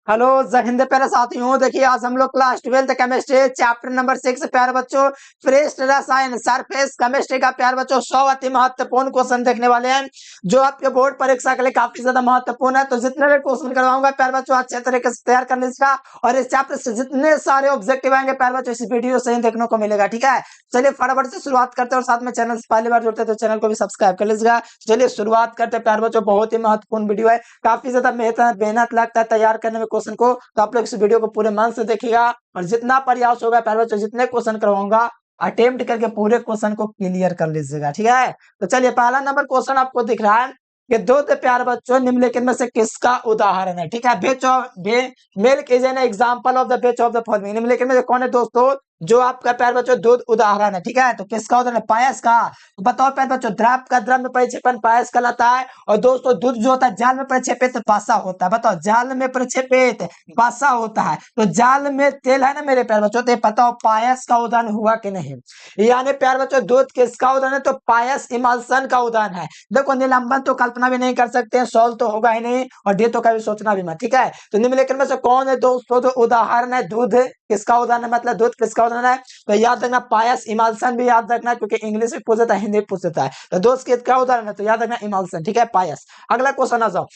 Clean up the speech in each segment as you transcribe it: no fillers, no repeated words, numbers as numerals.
Hello जय हिंद प्यारे साथियों। देखिए आज हम लोग class 12th chemistry chapter number 6 प्यारे बच्चों फ्रेश रसायन सरफेस केमिस्ट्री का प्यारे बच्चों 100 अति महत्वपूर्ण क्वेश्चन देखने वाले हैं जो आपके बोर्ड परीक्षा के लिए काफी ज्यादा महत्वपूर्ण है। तो जितने भी क्वेश्चन करवाऊंगा प्यारे बच्चों अच्छे तरीके से तैयार कर लीजिएगा और इस चैप्टर से जितने सारे ऑब्जेक्टिव आएंगे प्यारे बच्चों इस वीडियो से ही देखने को मिलेगा। ठीक है, चलिए फटाफट से शुरुआत करते हैं और साथ में चैनल से पहली बार जुड़ते हैं तो चैनल को भी सब्सक्राइब कर लीजिएगा। चलिए शुरुआत करते हैं प्यारे बच्चों, बहुत ही महत्वपूर्ण वीडियो है, काफी ज्यादा मेहनत लगता है तैयार करने में क्वेश्चन को। तो आप लोग इस वीडियो को पूरे मन से देखिएगा और जितना प्रयास होगा प्यारे बच्चों जितने क्वेश्चन करवाऊंगा अटेम्प्ट करके पूरे क्वेश्चन को क्लियर कर लीजिएगा। ठीक है, तो चलिए पहला नंबर क्वेश्चन आपको दिख रहा है कि दूध प्यारे बच्चों निम्नलिखित में से किसका उदाहरण है। ठीक है, milk is an example of the बेच ऑफ द फॉलोइंग। निम्नलिखित में से कौन है दोस्तों जो आपका प्यारे बच्चों दूध उदाहरण है। ठीक है, तो किसका उदाहरण है? पायस का। तो बताओ प्यारे बच्चों द्रव का द्रव में परिक्षेपण पायस कहलाता है और दोस्तों दूध जो होता है जाल में प्रक्षेपित पासा होता है। बताओ जाल में प्रक्षेपित पासा होता है तो जाल में तेल है ना मेरे प्यारे बच्चों, तो बताओ पायस का उदाहरण हुआ कि नहीं। यानी प्यारे बच्चों दूध किसका उदाहरण है? तो पायस इमल्सन का उदाहरण है। देखो निलंबन तो कल्पना भी नहीं कर सकते, सॉल्व तो होगा ही नहीं और डे तो कभी सोचना भी मत। ठीक है, तो निम्नलिखित में से कौन है दोस्तों जो उदाहरण है दूध किसका उदाहरण है, मतलब दूध किसका उदाहरण है? तो याद रखना पायस इमल्सन भी याद रखना क्योंकि इंग्लिश में पूछता है हिंदी में पूछता है। तो दोस्त किसका उदाहरण है? तो याद रखना इमल्सन। ठीक है, पायस। अगला क्वेश्चन आ जाओ,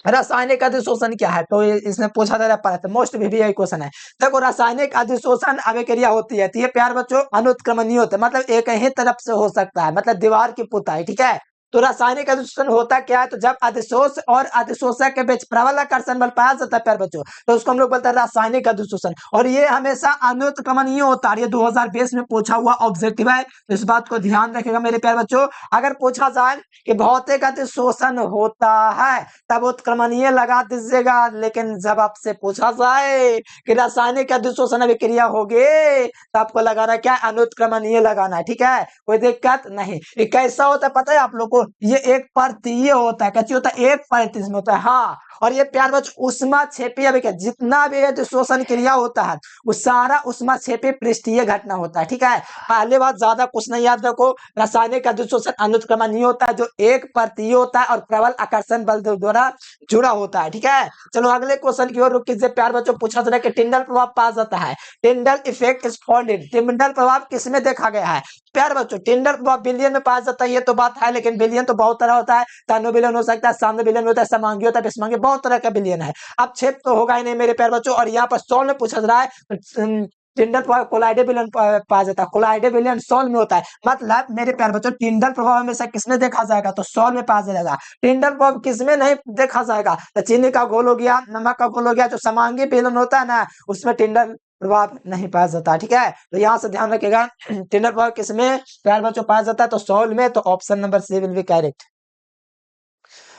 रासायनिक अधिशोषण क्या है? तो इसमें पूछा जा रहा है मोस्ट भी यही क्वेश्चन है। देखो रासायनिक अधिशोषण अभिक्रिया होती है तो ये प्यार बच्चों अनुत्क्रमणीय होता है, मतलब एक ही तरफ से हो सकता है, मतलब दीवार की पुताई। ठीक है, तो रासायनिक अधिशोषण होता क्या है? तो जब अधिशोष और अधिशोषक के बीच प्रबल आकर्षण बल पाया जाता है प्यार बच्चों तो उसको हम लोग बोलते हैं रासायनिक अधिशोषण और ये हमेशा अनुत्क्रमणीय होता है। ये 2020 में पूछा हुआ ऑब्जेक्टिव है, तो इस बात को ध्यान रखेगा मेरे प्यार बच्चों। अगर पूछा जाए कि भौतिक अधिशोषण होता है तब उत्क्रमणीय लगा दीजिएगा, लेकिन जब आपसे पूछा जाए कि रासायनिक अधिशोषण अभिक्रिया होगी तो आपको लगाना है क्या? अनुत्क्रमणीय लगाना है। ठीक है, कोई दिक्कत नहीं। ये कैसा होता है पता है आप लोग को? ये एक परतीय होता है। कैसे होता है? एक परत इसमें होता है। हाँ, और ये प्यार बच्चों उष्मा क्षेपीय अभिक्रिया जितना भी अधिशोषण क्रिया होता है वो सारा उष्मा क्षेपीय पृष्ठीय घटना होता है। ठीक है, पहले बात ज्यादा कुछ नहीं याद रखो, रासायनिक अधिशोषण अनुत्क्रमणीय होता है जो एक परतीय होता है और प्रबल आकर्षण बल द्वारा जुड़ा होता है। ठीक है, चलो अगले क्वेश्चन की ओर रुक कीजिए प्यार बच्चों। पूछा जा रहा है कि टिंडल प्रभाव पाया जाता है। Tyndall effect is found in, टिंडल प्रभाव किसमें देखा गया है? प्यार बच्चों टिंडल प्रभाव बिलियन में पाया जाता है ये तो बात है, लेकिन बिलियन तो बहुत तरह होता है। तानो बिलियन हो सकता है, सामने बिलियन होता है, समांगी होता है, विषमांगी, बहुत तरह का बिलियन है। अब क्षेप तो होगा ही नहीं मेरे प्यार बच्चों। और यहाँ पर 100 में पूछा जा रहा है टिंडल प्रभाव कोलाइडे विलयन पाया जाता है, कोलाइडे विलयन सॉल्व में होता है। मतलब मेरे प्यार बच्चों टिंडल प्रभाव हमेशा किसमें देखा जाएगा? तो सॉल्व में पाया जाएगा। टिंडल प्रभाव किसमें नहीं देखा जाएगा? तो चीनी का घोल हो गया, नमक का घोल हो गया, जो समांगी विलयन होता है ना उसमें टिंडल प्रभाव नहीं पाया जाता। ठीक है, तो यहाँ से ध्यान रखिएगा टिंडल प्रभाव किसमें प्यार बच्चों पाया जाता है? तो सॉल्व में। तो option number C will be correct.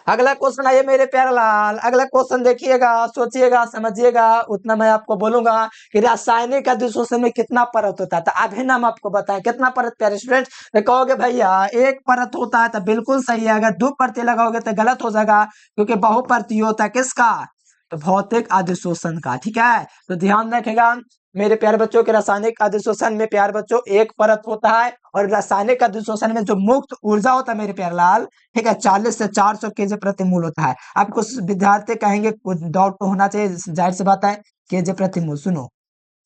अगला क्वेश्चन आइए मेरे प्यारे लाल, अगला क्वेश्चन देखिएगा, सोचिएगा, समझिएगा, उतना मैं आपको बोलूंगा कि रासायनिक अधिशोषण में कितना परत होता है। तो अभी नाम आपको बताएं कितना परत प्यारे स्टूडेंट। तो कहोगे भैया एक परत होता है तो बिल्कुल सही है, अगर दो परतें लगाओगे तो गलत हो जाएगा क्योंकि बहुपरतीय होता है। किसका? तो भौतिक अधिशोषण का। ठीक है, तो ध्यान रखेगा मेरे प्यारे बच्चों के रासायनिक अधिशोषण में प्यारे बच्चों एक परत होता है और रासायनिक अधिशोषण में जो मुक्त ऊर्जा होता है मेरे प्यारे लाल, ठीक है, 40 से 400 केजी प्रति मोल होता है। अब कुछ विद्यार्थी कहेंगे कुछ डाउट तो होना चाहिए, जाहिर सी बात है, केजी प्रति मोल। सुनो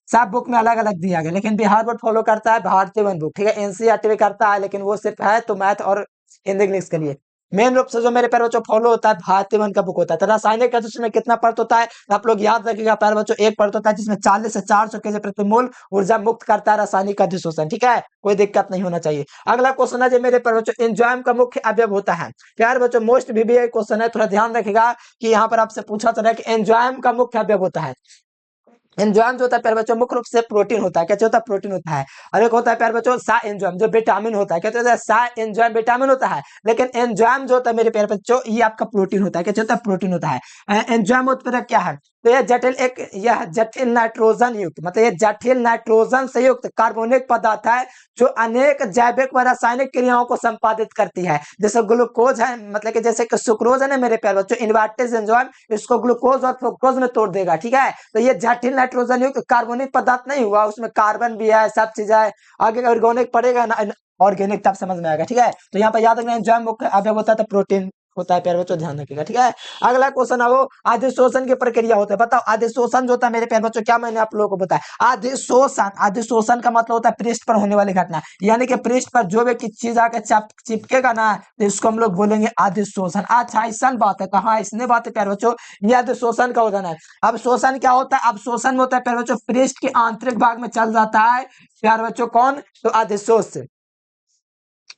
सब बुक में अलग अलग दिया गया लेकिन बिहार बोर्ड फॉलो करता है भारतीय वन बुक। ठीक है, एनसीईआरटी भी करता है लेकिन वो सिर्फ है तो मैथ और हिंदी इंग्लिश के लिए। मेन रूप से जो मेरे प्यारे बच्चों फॉलो होता है भारतीय वन का बुक होता है। तो रासायनिक अधिशोषण में कितना परत होता है? तो आप लोग याद रखिएगा प्यारे बच्चों एक परत होता है जिसमें 40 से 400 केजी प्रति मोल ऊर्जा मुक्त करता है रासायनिक अधिशोषण। ठीक है, कोई दिक्कत नहीं होना चाहिए। अगला क्वेश्चन है मेरे प्यारे बच्चों एंजाइम का मुख्य अवयव होता है। प्यारे बच्चों मोस्ट VBI क्वेश्चन है, थोड़ा ध्यान रखिएगा कि यहाँ पर आपसे पूछा जा रहा है कि एंजाइम का मुख्य अवयव होता है। एंजाइम जो होता है प्यारे बच्चों मुख्य रूप से प्रोटीन होता है। कैसे होता है? प्रोटीन होता है। और एक होता है प्यारे बच्चों सा एंजाइम जो विटामिन होता है। कैसे होता है? सा एंजाइम विटामिन होता है, लेकिन एंजाइम जो होता है मेरे प्यारे बच्चों ये आपका प्रोटीन होता है। कैसे होता है? प्रोटीन होता है। एंजाइम उत्प्रेरक क्या है? तो यह जटिल नाइट्रोजन युक्त, मतलब ये जटिल नाइट्रोजन से युक्त कार्बोनिक पदार्थ है जो अनेक जैविक व रासायनिक क्रियाओं को संपादित करती है। जैसे ग्लूकोज है, मतलब कि जैसे कि सुक्रोज है ना मेरे प्यारे बच्चों, इन्वर्टेज एंजाइम इसको ग्लूकोज और फ्रुक्टोज में तोड़ देगा। ठीक है, तो ये जटिल नाइट्रोजन युक्त कार्बनिक पदार्थ नहीं हुआ, उसमें कार्बन भी है, सब चीज है। आगे ऑर्गेनिक पड़ेगा ना, ऑर्गेनिक तब समझ में आएगा। ठीक है, तो यहाँ पर याद रखना एंजाइम मुख्य अवयव होता है प्रोटीन। होता है प्यारे बच्चों, ध्यान रखिएगा। ठीक है, अगला क्वेश्चन आओ, अधिशोषण की प्रक्रिया होता है। बताओ अधिशोषण जो होता है मेरे प्यारे बच्चों, क्या मैंने आप लोगों को बताया, अधिशोषण का मतलब होता है पृष्ठ पर होने वाली घटना, यानी कि पृष्ठ पर जो भी चीज आकर चिपकेगा ना, तो इसको हम लोग बोलेंगे अधिशोषण। अच्छा ऐसा बात है, कहा इसने बात है प्यारे बच्चों, ये अधिशोषण का उदाहरण है। अब शोषण क्या होता है, अब शोषण में होता है प्यारे बच्चों, पृष्ठ के आंतरिक भाग में चल जाता है प्यारे बच्चों, कौन, तो अधिशोष।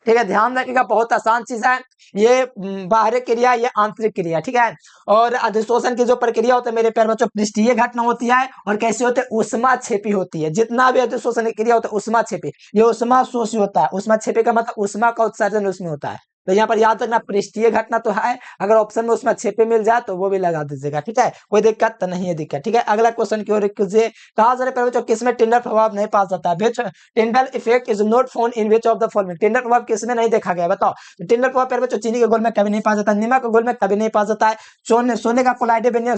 ठीक है, ध्यान रखिएगा, बहुत आसान चीज है ये, बाहरी क्रिया, ये आंतरिक क्रिया। ठीक है, और अधिशोषण की जो प्रक्रिया होती है मेरे प्यारे बच्चों, पृष्ठीय घटना होती है, और कैसे होते हैं, उष्मा छेपी होती है। जितना भी अधिशोषण की क्रिया होता है उष्मा छेपी, ये उष्मा शोषी होता है। उष्मा छेपी का मतलब उष्मा का उत्सर्जन उसमें होता है। तो यहाँ पर याद रखना पृष्ठीय घटना तो है, अगर ऑप्शन में उसमें छेपे मिल जाए तो वो भी लगा दीजिएगा। ठीक है, कोई दिक्कत तो नहीं है, दिक्कत। ठीक है, अगला क्वेश्चन की ओर कीजिए, कहा जा रहा है किसमें टिंडल प्रभाव नहीं पा जाता है, Tyndall effect is not found in which of the following, टिंडल प्रभाव किसमें नहीं देखा गया, बताओ। टिंडल प्रभाव प्यारे बच्चों चीनी के घोल में कभी नहीं पा जाता, नमक के घोल में कभी नहीं पा जाता है, सोने का कोलाइडे बेलन,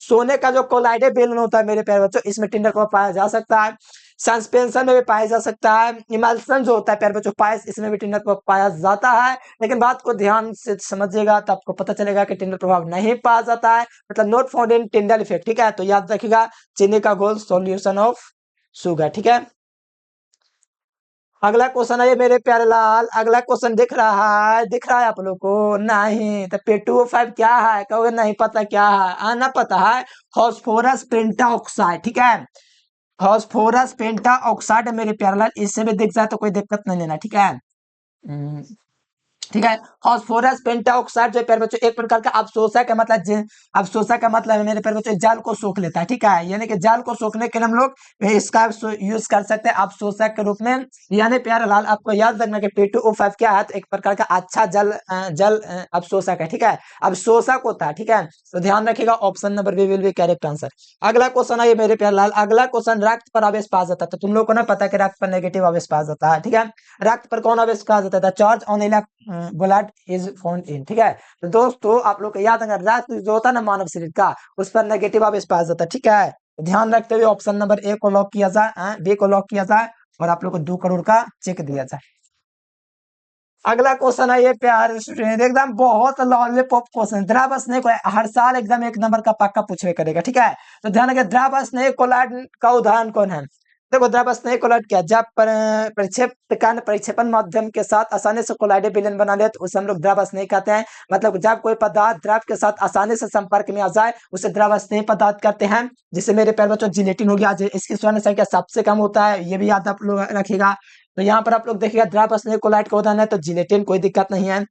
सोने का जो कोलाइडे बेलन होता है मेरे प्यारे बच्चों, इसमें टिंडल प्रभाव पाया जा सकता है। सस्पेंशन में भी पाया जा सकता है, इमल्सन जो होता है प्यारे बच्चों पायस, इसमें भी टिंडल प्रभाव पाया जाता है। लेकिन बात को ध्यान से समझिएगा तो आपको पता चलेगा कि टिंडल प्रभाव नहीं पाया जाता है, मतलब not found in Tyndall effect. ठीक है, तो याद रखिएगा चीनी का घोल सॉल्यूशन ऑफ शुगर। ठीक है, अगला क्वेश्चन है मेरे प्यारे लाल, अगला क्वेश्चन दिख रहा है आप लोग को, नहीं तो P2O5 क्या है, कहोगे नहीं पता क्या है, आना पता है, फास्फोरस पेंटा ऑक्साइड। ठीक है, फास्फोरस पेंटा ऑक्साइड मेरे प्यारे लाल, इससे भी दिख जाए तो कोई दिक्कत नहीं लेना। ठीक है, ठीक है, फास्फोरस पेंटाऑक्साइड जो प्यारे बच्चों एक प्रकार का अवशोषक है, मतलब अवशोषक का मतलब है मेरे प्यारे बच्चों जल को सोख लेता है। ठीक है, यानी कि जल को सोखने के लिए हम लोग इसका यूज कर सकते हैं अवशोषक के रूप में। यानी प्यारे लाल आपको याद रखना कि P2O5 क्या है, तो एक प्रकार का अच्छा जल अवशोषक है। ठीक है, अवशोषक होता है। ठीक है, तो ध्यान रखिएगा, option number B will be correct answer. अगला क्वेश्चन है मेरे प्यारे लाल, अगला क्वेश्चन रक्त पर आवेश पाया जाता है, तो तुम लोग को ना पता है कि रक्त पर नेगेटिव आवेश पाया जाता है। ठीक है, रक्त पर कौन आवेश पाया जाता है, charge on blood is found in. ठीक है, तो दोस्तों आप लोग को याद है रक्त जो होता है ना मानव शरीर का, उस पर नेगेटिव आवेश पाया जाता है। ठीक है, तो ध्यान रखते हुए ऑप्शन नंबर ए को लॉक किया जाए, बी को लॉक किया जाए, और आप लोग को 2 करोड़ का चेक दिया जाए। अगला क्वेश्चन है ये प्यारे स्टूडेंट, एकदम बहुत लॉलीपॉप क्वेश्चन, द्रव स्नेक हर साल एकदम 1 नंबर का पक्का पूछे करेगा। ठीक है, तो ध्यान रखिए द्रव स्नेक कोलाइड का उदाहरण कौन है, देखो द्रव स्नेक कोलाइड क्या, जब प्रक्षेपण प्रक्षेपण माध्यम के साथ आसानी से कोलाइडे विलयन बना ले तो उसे हम लोग द्रव स्नेक कहते हैं। मतलब जब कोई पदार्थ द्रव के साथ आसानी से संपर्क में आ जाए उसे द्रव स्नेक पदार्थ कहते हैं। जिसे मेरे प्यारे बच्चों जिलेटिन हो गया, इसकी स्वर्ण संख्या सबसे कम होता है, ये भी याद आप लोग रखिएगा। तो यहाँ पर आप लोग देखिएगा द्रव स्नेक कोलाइड का उदाहरण है तो जिलेटिन, कोई दिक्कत नहीं है।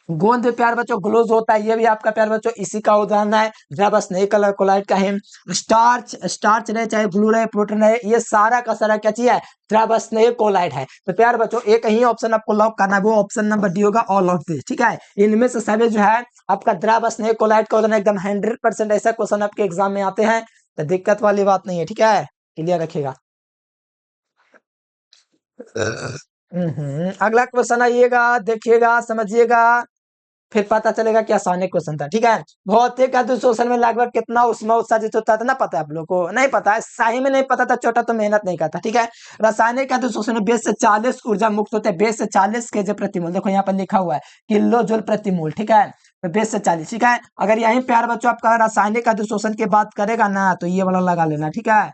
गोंद प्यार बच्चों ग्लोज होता है, ये भी आपका प्यार बच्चों इसी का उदाहरण है, द्रव स्नेक कलर कोलाइड का है। स्टार्च रहे चाहे ब्लू रहे प्रोटीन रहे, ये सारा का सारा क्या चीज है, द्रव स्नेक कोलाइड है। तो प्यार बच्चों एक ही ऑप्शन आपको लॉक करना है, वो ऑप्शन नंबर डी होगा, ऑल ऑफ दिस। ठीक है, इनमें से सभी जो है आपका द्रव स्नेक कोलाइड का उदाहरण एकदम 100% ऐसा क्वेश्चन आपके एग्जाम में आते हैं, तो दिक्कत वाली बात नहीं है। ठीक है, क्लियर रखिएगा। अगला क्वेश्चन आइएगा, देखिएगा समझिएगा, फिर पता चलेगा कि आसानी क्वेश्चन था। ठीक है, भौतिक अधिशोषण में लगभग कितना उष्मा उत्सर्जित होता था ना, पता है आप लोग को, नहीं पता है, सही में नहीं पता था, छोटा तो मेहनत नहीं करता। ठीक है, रासायनिक अधिशोषण में 20 से 40 ऊर्जा मुक्त होते हैं, 20 से 40 केजे प्रति मोल, देखो यहाँ पर लिखा हुआ है किलो जूल प्रति मोल। ठीक है, तो 20 से 40। ठीक है, अगर यही प्यार बच्चों आपका रासायनिक अधिशोषण की बात करेगा ना तो ये वाला लगा लेना। ठीक है,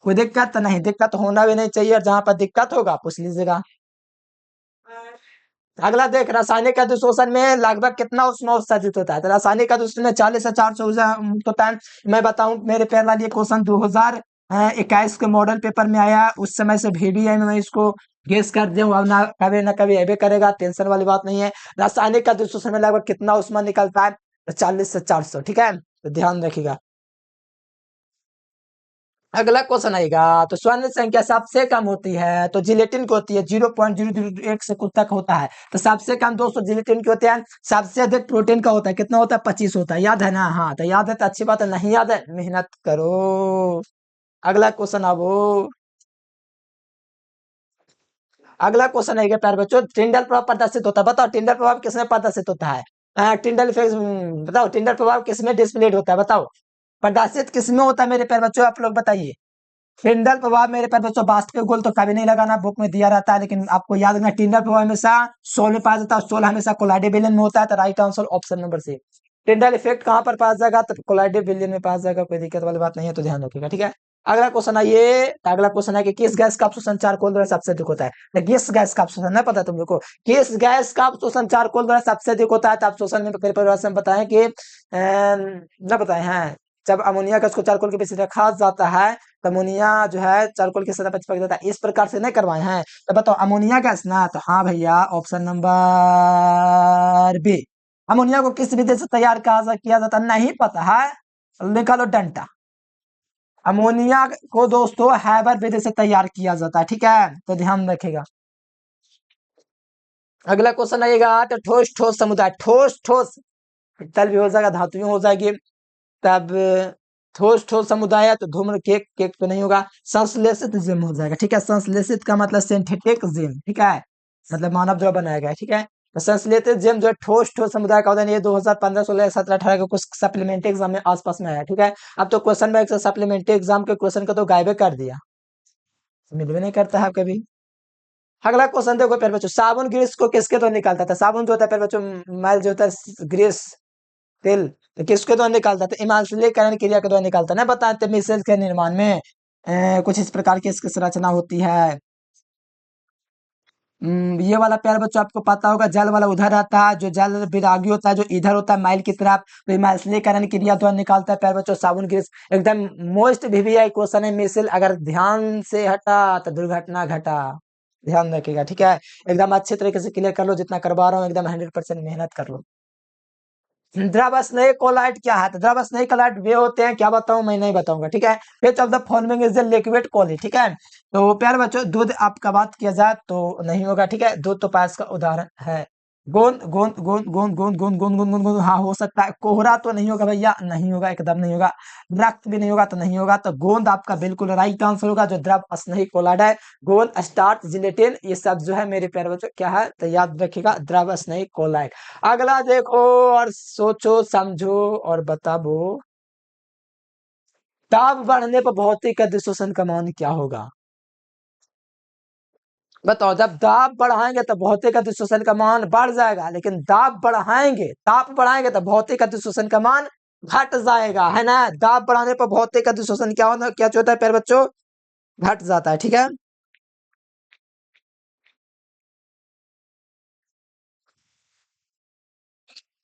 कोई दिक्कत तो नहीं, दिक्कत होना भी नहीं चाहिए, और जहां पर दिक्कत होगा पूछ लीजिएगा। अगला देख, रासायनिक अधिशोषण में लगभग कितना उष्मा उत्सर्जित होता है, तो रासायनिक अधिशोषण में 40 से 400 ऊर्जा मुक्त होता है। मैं बताऊं मेरे प्यारे लाल, ये क्वेश्चन 2021 के मॉडल पेपर में आया, उस समय से भी है, मैं इसको गेस कर दिया हूं, अब ना कभी ऐबे करेगा, टेंशन वाली बात नहीं है। रासायनिक अधिशोषण में लगभग कितना उष्मा निकलता है, तो 40 से 400। ठीक है, तो ध्यान रखिएगा। अगला क्वेश्चन आएगा, तो स्वर्ण संख्या सबसे कम होती है तो जिलेटिन की होती है, 0.001 से कुछ तक होता है, तो सबसे कम 200 जिलेटिन की होते हैं। सबसे अधिक प्रोटीन का होता है, कितना होता है, 25 होता है, याद है ना, हाँ तो याद है तो अच्छी बात है, नहीं याद है मेहनत करो। अगला क्वेश्चन आवो, अगला क्वेश्चन आएगा प्यारे बच्चों, टिंडल प्रभाव प्रदर्शित होता है, बताओ टिंडल प्रभाव किसमें प्रदर्शित होता है, टिंडल इफेक्ट, बताओ टिंडल प्रभाव किसमें डिस्प्लेड होता है, बताओ प्रदर्शित किसमें होता है मेरे प्यारे बच्चों, आप लोग बताइए। टिंडल प्रभाव मेरे पर बच्चों वास्तविक गोल तो कभी नहीं लगाना, बुक में दिया रहता है, लेकिन आपको याद रखना टिंडल प्रभाव हमेशा सोल में पाया जाता है, सोल हमेशा कोलाइडे विलयन में होता है। तो right answer option number C. Tyndall effect कहां पर पाया जाएगा? तो कोलाइडे विलयन में पाया जाएगा, कोई दिक्कत वाली बात नहीं है, तो ध्यान रखिएगा, ठीक है। अगला क्वेश्चन है ये, अगला क्वेश्चन है कि किस गैस का अवशोषण चारकोल द्वारा सबसे अधिक होता है? तो किस गैस का अवशोषण नहीं पता तुम लोग को? किस गैस का अवशोषण चारकोल द्वारा सबसे अधिक होता है? तो अवशोषण में कई परिभाषा से हम बताएं कि न बताए हैं, जब अमोनिया गैस को चारकोल के पीछे रखा जाता है तो अमोनिया जो है चारकोल की सतह पर चिपक जाता है, इस प्रकार से नहीं करवाए हैं। तो बताओ अमोनिया गैस ना, तो हाँ भैया ऑप्शन नंबर बी। अमोनिया को किस विधि से तैयार किया जाता नहीं पता है? निकालो डंडा। अमोनिया को दोस्तों हैबर विधि से तैयार किया जाता है, ठीक है, तो ध्यान रखेगा। अगला क्वेश्चन आएगा, तो ठोस ठोस समुदाय, ठोस ठोस तल भी हो जाएगा, धातु हो जाएगी, तब ठोस ठोस समुदाय है तो धूम्र केक, केक तो नहीं होगा, संश्लेषित जिम हो जाएगा, ठीक है। संश्लेषित का मतलब सिंथेटिक जिम, ठीक है, मतलब मानव द्वारा बनाया गया, ठीक है। तो संश्लेषित जिम जो है ठोस ठोस समुदाय का होता है, ये 2015 16 17 18 के कुछ सप्लीमेंट्री एग्जाम में आसपास में आया, ठीक है। अब तो क्वेश्चन बैंक से सप्लीमेंट्री एग्जाम के क्वेश्चन को तो गायब कर दिया, मिल भी नहीं करता है कभी। अगला क्वेश्चन देखो प्यारे बच्चों, साबुन ग्रीस को किसके द्वारा निकालता था? साबुन जो होता है प्यारे बच्चों, मैल जो होता है ग्रीस तेल, तो किसके द्वारा निकालता था? इमाल्सिलीकरण क्रिया के द्वारा निकालता है ना, बताते मिसेल के निर्माण में कुछ इस प्रकार की इसकी संरचना होती है। ये वाला प्यारे बच्चों आपको पता होगा, जल वाला उधर रहता है, जो जल विरागी होता है जो इधर होता है माइल की तरफ, तो इमाल्सिलीकरण क्रिया द्वारा निकालता है प्यारे बच्चों साबुन ग्रीस। एकदम मोस्ट वीवीआई क्वेश्चन है मिसेल, अगर ध्यान से हटा तो दुर्घटना घटा, ध्यान रखिएगा, ठीक है। एकदम अच्छे तरीके से क्लियर कर लो, जितना करवा रहा हूँ एकदम 100% मेहनत कर लो। द्रव स्नेह कोलाइट क्या है? तो द्रव स्नेह कोलाइट वे होते हैं, क्या बताऊं मैं नहीं बताऊंगा, ठीक है। Which of the following is the liquid coli, ठीक है। तो प्यारे बच्चों दूध आपका बात किया जाए तो नहीं होगा, ठीक है, दूध तो पायस का उदाहरण है। गोंद गोंद गोंद गोंद गोंद गोंद गोंद गोंद गोंद गोंद, हाँ हो सकता है। कोहरा तो नहीं होगा भैया, नहीं होगा, एकदम नहीं होगा। रक्त भी नहीं होगा, तो नहीं होगा। तो गोंद आपका बिल्कुल राइट आंसर होगा, जो द्रव स्नेही कोलाइड है। गोंद, स्टार्च, जिलेटिन, ये सब जो है मेरे प्यारे बच्चों क्या है, तो याद रखिएगा द्रव स्नेही कोलाइड। अगला देखो और सोचो समझो और बताओ, दाब बढ़ने पर भौतिक अधिशोषण का मान क्या होगा? बताओ, जब दाब बढ़ाएंगे तो भौतिक अधिशोषण का मान बढ़ जाएगा, लेकिन दाब बढ़ाएंगे, ताप बढ़ाएंगे तो भौतिक अधिशोषण का मान घट जाएगा, है ना। दाब बढ़ाने पर भौतिक अधिशोषण क्या होता, क्या होता है प्यारे बच्चों? घट जाता है, ठीक है।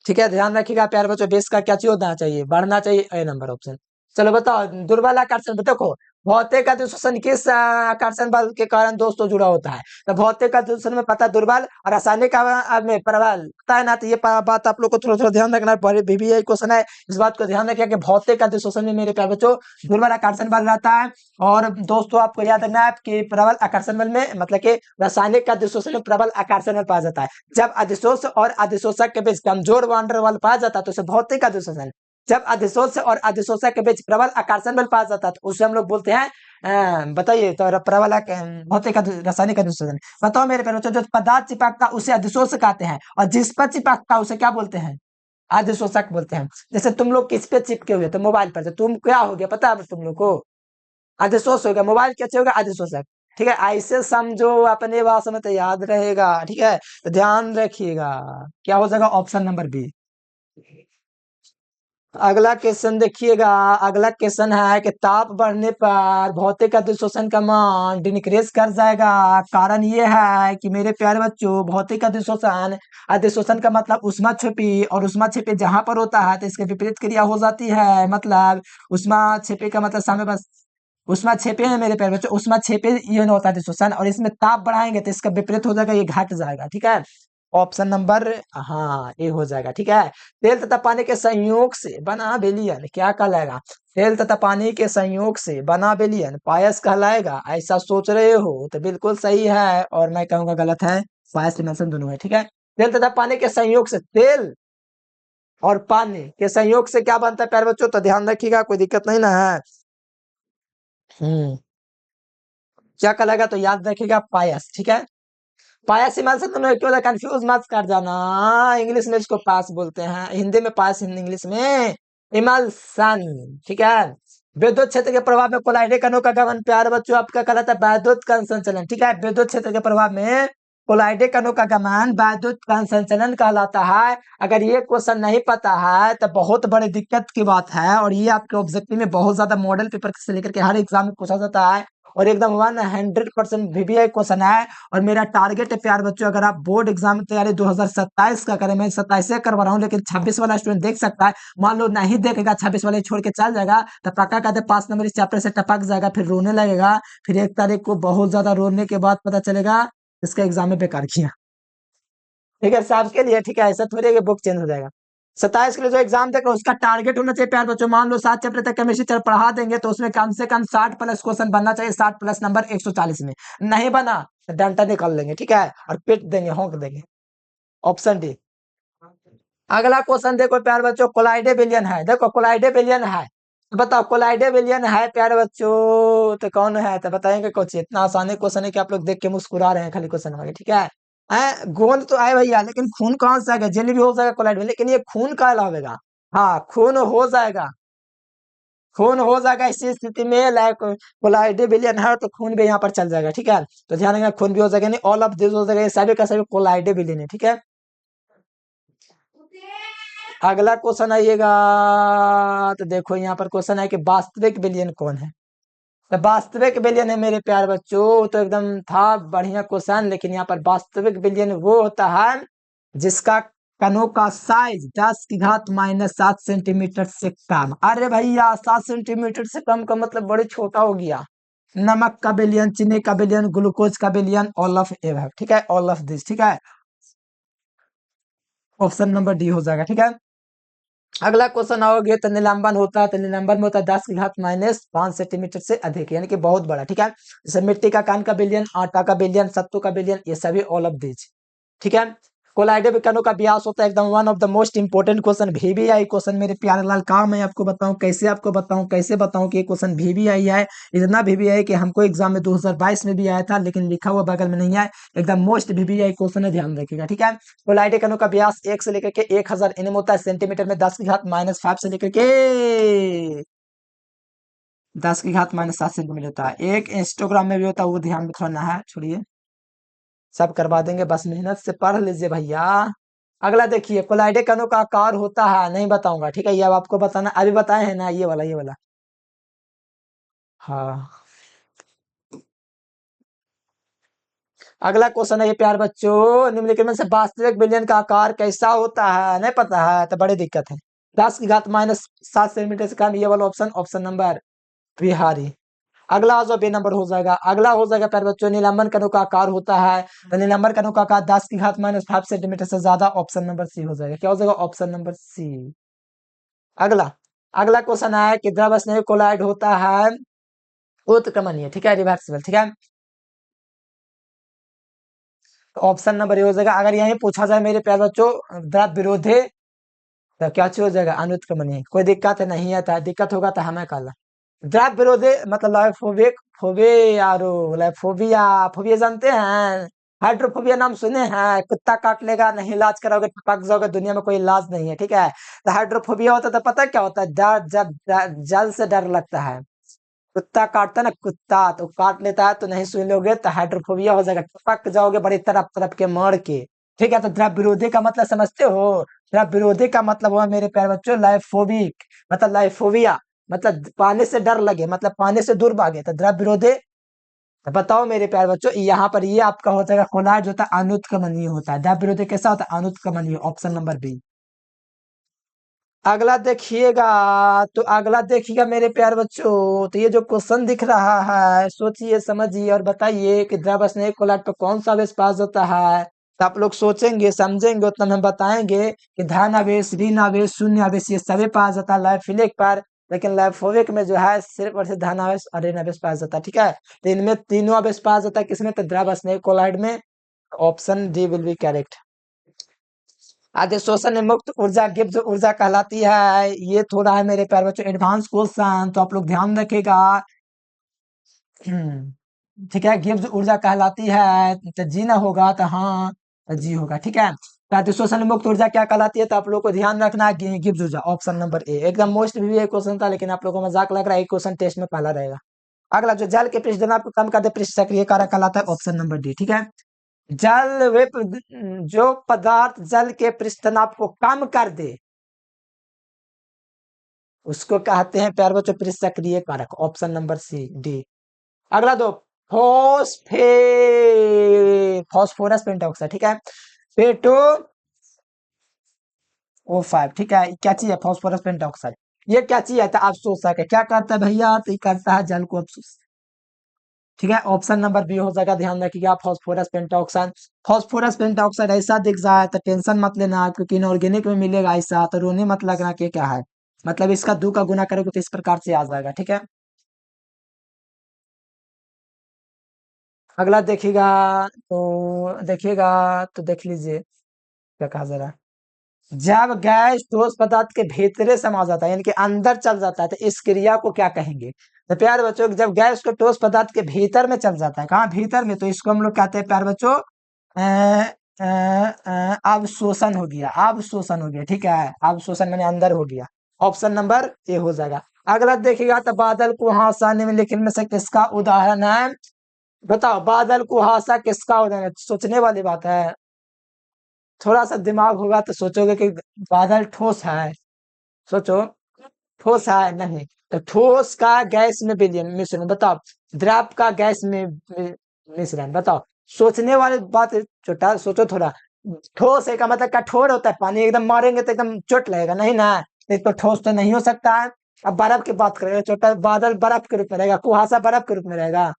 ठीक है, ध्यान रखिएगा प्यारे बच्चों, बेस का क्या चीज होना चाहिए? बढ़ना चाहिए, ए नंबर ऑप्शन। चलो बताओ, दुर्बल आकर्षण देखो, भौतिक अधिशोषण किस आकर्षण बल के कारण दोस्तों जुड़ा होता है? तो भौतिक अधिशोषण में पता है दुर्बल, और रासायनिक में प्रबल, पता है ना। तो ये बात आप लोग को थोड़ा थोड़ा ध्यान रखना है, बीबीआई क्वेश्चन है, इस बात को ध्यान रखिए कि भौतिक अधिशोषण में मेरे प्यारे बच्चों दुर्बल आकर्षण बल रहता है। और दोस्तों आपको याद रखना है कि प्रबल आकर्षण बल में मतलब कि रासायनिक अधिशोषण में प्रबल आकर्षण बल पाया जाता है। जब अधिशोष और अधिशोषक के बीच कमजोर वान डेर वाल पाया जाता है तो उसे भौतिक अधिशोषण। जब अधिशोष और अधिशोषक के बीच प्रबल आकर्षण बल पाया जाता है तो उसे हम लोग बोलते हैं बताइए, तो प्रबल भौतिक रासायनिक अधिशोषण। बताओ मेरे प्यारे बच्चों, जो पदार्थ चिपकता उसे अधिशोषक कहते हैं, और जिस पर चिपकता उसे क्या बोलते हैं? अधिशोषक बोलते हैं। जैसे तुम लोग किस पे चिपके हुए? तो मोबाइल पर, तो तुम क्या हो गया पता है तुम लोग को? अधिशोष हो गया, मोबाइल कैसे होगा? अधिशोषक, ठीक है। ऐसे समझो अपने भाषा में तो याद रहेगा, ठीक है, तो ध्यान रखिएगा। क्या हो जाएगा? Option number B. अगला क्वेश्चन देखिएगा, अगला क्वेश्चन है कि ताप बढ़ने पर भौतिक अधिशोषण का मान डिक्रीज कर जाएगा। कारण ये है कि मेरे प्यारे बच्चों, भौतिक अधिशोषण, अधिशोषण का मतलब उष्मा छिपी, और उष्मा छिपी जहां पर होता है तो इसके विपरीत क्रिया हो जाती है। मतलब उष्मा छिपी का मतलब सामने बस उष्मा छेपे है मेरे प्यारे बच्चों, उष्मा छेपे ये होता है डिस्टोशन, और इसमें ताप बढ़ाएंगे तो इसका विपरीत हो जाएगा, ये घट जाएगा, ठीक है। ऑप्शन नंबर हाँ ए हो जाएगा, ठीक है। तेल तथा पानी के संयोग से बना विलयन क्या कहलाएगा? तेल तथा पानी के संयोग से बना विलयन पायस कहलाएगा, ऐसा सोच रहे हो तो बिल्कुल सही है, और मैं कहूंगा गलत है। पायस डिमेंशन दोनों है, ठीक है। तेल तथा पानी के संयोग से, तेल और पानी के संयोग से क्या बनता है प्यारे बच्चों? तो ध्यान रखिएगा, कोई दिक्कत नहीं ना है। क्या कहलाएगा? तो याद रखिएगा पायस, ठीक है। पायस इमल्सन दोनों क्यों? कंफ्यूज मत कर जाना, इंग्लिश में इसको पास बोलते हैं, हिंदी में पास, हिंदी इंग्लिश में इमल्सन, ठीक है। विद्युत क्षेत्र के प्रभाव में कोलाइडे कणों का गमन प्यारे बच्चों आपका कहलाता है वैद्युत कण संचलन। ठीक है, विद्युत क्षेत्र के प्रभाव में कोलाइडे कणों का गमन वैद्युत कण संचलन कहलाता है। अगर ये क्वेश्चन नहीं पता है तो बहुत बड़ी दिक्कत की बात है, और ये आपके ऑब्जेक्टिव में बहुत ज्यादा मॉडल पेपर से लेकर के हर एग्जाम में पूछा जाता है, और एकदम 100% VBI क्वेश्चन है। और मेरा टारगेट है प्यारे बच्चों, अगर आप बोर्ड एग्जाम की तैयारी 2027 का करें, मैं 27 से करवा रहा हूँ, लेकिन 26 वाला स्टूडेंट देख सकता है। मान लो नहीं देखेगा, 26 वाले छोड़ के चल जाएगा, तो पक्का कहते 5 नंबर इस चैप्टर से टपक जाएगा, फिर रोने लगेगा। फिर 1 तारीख को बहुत ज्यादा रोने के बाद पता चलेगा इसका एग्जाम में बेकार किया। ठीक है, सबके के लिए। ठीक है, ऐसा थोड़ी है कि बुक चेंज हो जाएगा। 27 के लिए जो एग्जाम देगा उसका टारगेट होना चाहिए प्यार बच्चों। मान लो 7 चैप्टर तक केमिस्ट्री चल पढ़ा देंगे, तो उसमें कम से कम 60 प्लस क्वेश्चन बनना चाहिए, 60 प्लस नंबर 140 में। नहीं बना तो डंडा निकाल लेंगे। ठीक है, और पिट देंगे, होंक देंगे। Option D. अगला क्वेश्चन देखो प्यार बच्चों, कोलाइडे बिलियन है। देखो कोलाइडे बिलियन है, बताओ कोलाइडे बिलियन है प्यारे बच्चों तो कौन है, तो बताएंगे कुछ। इतना आसानी क्वेश्चन है कि आप लोग देख के मुस्कुरा रहे हैं खाली क्वेश्चन आगे। ठीक है, गोंद तो आए भैया, लेकिन खून कौन सा है? जेली भी हो जाएगा कोलाइड में, लेकिन ये खून का लावेगा। हाँ, खून हो जाएगा, खून हो जाएगा। इसी स्थिति में लाइक कोलाइडे बिलियन है तो खून भी यहाँ पर चल जाएगा। ठीक है, तो ध्यान रखना, खून भी हो जाएगा, नहीं ऑल ऑफ दिस हो जाएगा, ये सभी का सभी कोलाइडे बिलियन है। ठीक है, अगला क्वेश्चन आइएगा, तो देखो यहाँ पर क्वेश्चन है कि वास्तविक बिलियन कौन है। तो वास्तविक बिलियन है मेरे प्यारे बच्चों, तो एकदम था बढ़िया क्वेश्चन, लेकिन यहाँ पर वास्तविक बिलियन वो होता है जिसका कणों का साइज 10⁻⁷ से कम। अरे भैया 7 सेंटीमीटर से कम का मतलब बड़े छोटा हो गया। नमक का बिलियन, चीनी का बिलियन, ग्लूकोज का बिलियन, ऑल ऑफ एव। ठीक है, ऑल ऑफ दिस। ठीक है, ऑप्शन नंबर डी हो जाएगा। ठीक है, अगला क्वेश्चन आओगे तो निलंबन होता है, तो निलंबन में होता है 10⁻⁵ से अधिक, यानी कि बहुत बड़ा। ठीक है, जैसे मिट्टी का कान का बिलियन, आटा का बिलियन, सत्तू का बिलियन, ये सभी ऑल ऑफ दीज। ठीक है, कोलाइडे कणों का व्यास होता है एकदम one of the most important question, VBI question मेरे प्यारे लाल। काम मैं आपको बताऊं कैसे, आपको बताऊं कैसे, बताऊं कि ये क्वेश्चन VBI है। इतना VBI कि हमको एग्जाम में 2022 में भी आया था, लेकिन लिखा हुआ बगल में नहीं है। एकदम मोस्ट VBI क्वेश्चन है, ध्यान रखिएगा। ठीक है, कोलाइडे कणों का व्यास 1 से लेकर के 1000 एनएम होता है, सेंटीमीटर में 10⁻⁵ से लेकर के 10⁻⁷ सेंटीमीटर होता है। एक इंस्टाग्राम में भी होता है, वो ध्यान रखना है, छोड़िए सब करवा देंगे, बस मेहनत से पढ़ लीजिए भैया। अगला देखिए, कोलाइडे कणों का आकार होता है, नहीं बताऊंगा। ठीक है, ये अब आपको बताना, अभी बताए हैं ना, ये वाला, ये वाला। हाँ, अगला क्वेश्चन है ये प्यार बच्चों, निम्नलिखित में से वास्तविक बिलियन का आकार कैसा होता है? नहीं पता है तो बड़ी दिक्कत है। 10⁻⁷ सेंटीमीटर से कम, ये वाला ऑप्शन, ऑप्शन नंबर बिहारी। अगला जो बे नंबर हो जाएगा, अगला हो जाएगा प्यारे बच्चों, निलंबन कणों का आकार होता है, तो निलंबन कणों का आकार 10⁻⁵ सेंटीमीटर से ज्यादा, ऑप्शन नंबर सी हो जाएगा। क्या हो जाएगा? Option number C. अगला, अगला क्वेश्चन है कि द्रव स्नेह कोलाइड होता है उत्क्रमणीय। ठीक है, रिवर्सिबल। ठीक है, तो ऑप्शन नंबर ये हो जाएगा। अगर यही पूछा जाए मेरे प्यारे बच्चों द्रव विरोधी, तो क्या चीज हो जाएगा? अनुत्क्रमणीय। कोई दिक्कत है? नहीं आता है, दिक्कत होगा तो हमें काला। द्रव विरोधी मतलब लाइफोबिक, फोबियारो, लाइफोबिया, फोबिया जानते हैं? हाइड्रोफोबिया नाम सुने हैं? कुत्ता काट लेगा, नहीं इलाज कराओगे पक जाओगे, दुनिया में कोई इलाज नहीं है। ठीक है, तो हाइड्रोफोबिया होता है तो पता क्या होता है? डर, जब जल से डर लगता है। कुत्ता काटता है ना, कुत्ता तो काट लेता है, तो नहीं सुन लोगे तो हाइड्रोफोबिया हो जाएगा, पक जाओगे बड़ी तरफ तरफ के मर के। ठीक है, तो द्रव विरोधी का मतलब समझते हो? द्रव विरोधी का मतलब हुआ मेरे प्यारे बच्चों लाइफोबिक, मतलब लाइफोबिया, मतलब पानी से डर लगे, मतलब पानी से दूर भागे, तो द्रव विरोधी। तो बताओ मेरे प्यारे बच्चों, यहाँ पर ये आपका हो जाएगा कोलाइड, जो होता है अनुत्क्रमणीय होता है। द्रव विरोधी कैसा होता है? अनुत्क्रमणीय, ऑप्शन नंबर बी। अगला देखिएगा, तो अगला देखिएगा मेरे प्यारे बच्चों, तो ये जो क्वेश्चन दिख रहा है, सोचिए समझिए और बताइए कि द्रव स्नेह कोलाइड पर कौन सा आवेश पास होता है। तो आप लोग सोचेंगे समझेंगे उतना हम बताएंगे कि धन आवेश, ऋण आवेश, शून्य आवेश, ये सभी पास जाता है लाइफिलिक पर। लेकिन लाइफोविक में जो है सिर्फ और सिर्फ धन आवेश और ऋण आवेश पास जाता है। ठीक है, तो इनमें तीनों आवेश पास जाता है, किसमें? तो द्रव स्नेह कोलाइड में। Option D will be correct. आदि शोषण मुक्त ऊर्जा गिब्स ऊर्जा कहलाती है। ये थोड़ा है मेरे प्यारे बच्चों एडवांस क्वेश्चन, तो आप लोग ध्यान रखिएगा। ठीक है, गिब्स ऊर्जा कहलाती है, तो जी ना होगा तो हाँ, तो जी होगा। ठीक है, शोषण मुक्त ऊर्जा क्या कहलाती है? तो आप लोग को ध्यान रखना है गिब्स ऊर्जा, ऑप्शन नंबर ए। एकदम मोस्ट भी क्वेश्चन था, लेकिन आप लोगों को मजाक लग रहा है, क्वेश्चन टेस्ट में पहला रहेगा। अगला, जो जल के पृष्ठ तनाव को कम कर दे, पृष्ठ सक्रिय कारक कहलाता है, ऑप्शन नंबर डी। ठीक है, जल वे जो पदार्थ जल के पृष्ठ तनाव को कम कर दे उसको कहते हैं प्यारे बच्चों पृष्ठ सक्रिय कारक, ऑप्शन नंबर सी डी। अगला दो, फॉस्फे फॉस्फोरस पेंटॉक्साइड। ठीक है, पेटो O5। ठीक है, क्या चीज है? Phosphorus pentoxide. ये क्या चीज है? तो आप सोच सके क्या करता है भैया? तो ये करता है जल को अवशोषित। ठीक है, ऑप्शन नंबर बी हो जाएगा। ध्यान रखिएगा, फॉस्फोरस पेंटॉक्साइड। फॉस्फोरस पेंटॉक्साइड ऐसा दिख रहा है तो टेंशन मत लेना, क्योंकि इनऑर्गेनिक में मिलेगा ऐसा, तो रोने मत लगना कि क्या है। मतलब इसका 2 का गुना करोगे तो इस प्रकार से आ जाएगा। ठीक है, अगला देखिएगा तो देख लीजिए क्या कहा जरा। जब गैस ठोस पदार्थ के भीतरे समा जाता है, यानी कि अंदर चल जाता है, तो इस क्रिया को क्या कहेंगे? तो प्यारे बच्चों, जब गैस को ठोस पदार्थ के भीतर में चल जाता है, कहाँ भीतर में, तो इसको हम लोग कहते हैं प्यारे बच्चों अवशोषण हो गया, अवशोषण हो गया। ठीक है, अवशोषण मैंने अंदर हो गया, ऑप्शन नंबर ए हो जाएगा। अगला देखिएगा, तो बादल कुहासा निम्नलिखित में से किसका उदाहरण है? बताओ, बादल कुहासा किसका उदाहरण है? सोचने वाली बात है, थोड़ा सा दिमाग होगा तो सोचोगे कि बादल ठोस है। सोचो, ठोस है नहीं, तो ठोस का गैस में विलयन मिश्रण बताओ, द्रव का गैस में मिश्रण बताओ। सोचने वाली बात छोटा सोचो थोड़ा। ठोस है का मतलब कठोर होता है, पानी एकदम मारेंगे तो एकदम चोट लगेगा, नहीं ना? ये तो ठोस तो नहीं हो सकता है। अब बर्फ की बात करेंगे, छोटा बादल बर्फ के रूप में रहेगा, कुहासा बर्फ के रूप में रहेगा।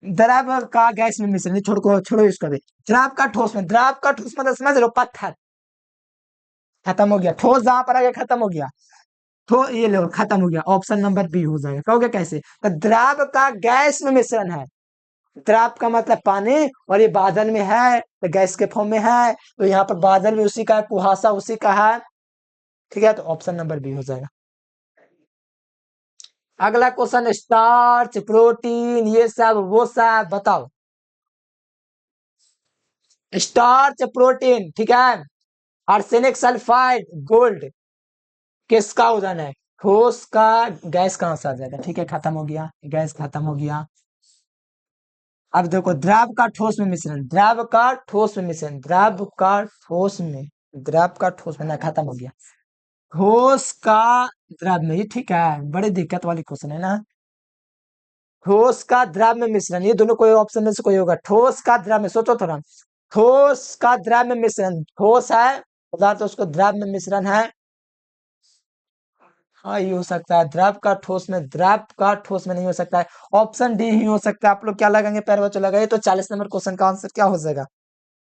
द्रव का गैस में मिश्रण, छोड़ो छोड़ो इसको भी। द्रव का ठोस में, द्रव का ठोस मतलब समझ लो, पत्थर खत्म हो गया, ठोस जहां पर आ गया खत्म हो गया। तो ये लो खत्म हो गया, ऑप्शन नंबर बी हो जाएगा। कहोगे कैसे? तो द्रव का गैस में मिश्रण है, द्रव का मतलब पानी, और ये बादल में है तो गैस के फॉर्म में है, तो यहाँ पर बादल भी उसी का है, कुहासा उसी का है। ठीक है, तो ऑप्शन नंबर बी हो जाएगा। अगला क्वेश्चन, स्टार्च प्रोटीन ये सब वो सब बताओ। स्टार्च प्रोटीन, ठीक है, आर्सेनिक सल्फाइड गोल्ड किसका उदाहरण है? ठोस का गैस कहां से आ जाएगा? ठीक है, खत्म हो गया, गैस खत्म हो गया। अब देखो, द्रव का ठोस में मिश्रण, द्रव का ठोस में मिश्रण, द्रव का ठोस में, द्रव का ठोस में ना, खत्म हो गया। ठोस का द्रव में, ये ठीक है, बड़ी दिक्कत वाली क्वेश्चन है ना। ठोस का द्रव में मिश्रण, ये दोनों कोई ऑप्शन में से कोई होगा। ठोस का द्रव में, सोचो थोड़ा, ठोस का द्रव में मिश्रण, ठोस है पदार्थ, उसको द्रव में मिश्रण है। हाँ, ये हो सकता है, द्रव का ठोस में, द्रव का ठोस में नहीं हो सकता है, ऑप्शन डी ही हो सकता है। आप लोग क्या लगाएंगे? पैर बच्चों लगाइए, तो 40 नंबर क्वेश्चन का आंसर क्या हो जाएगा?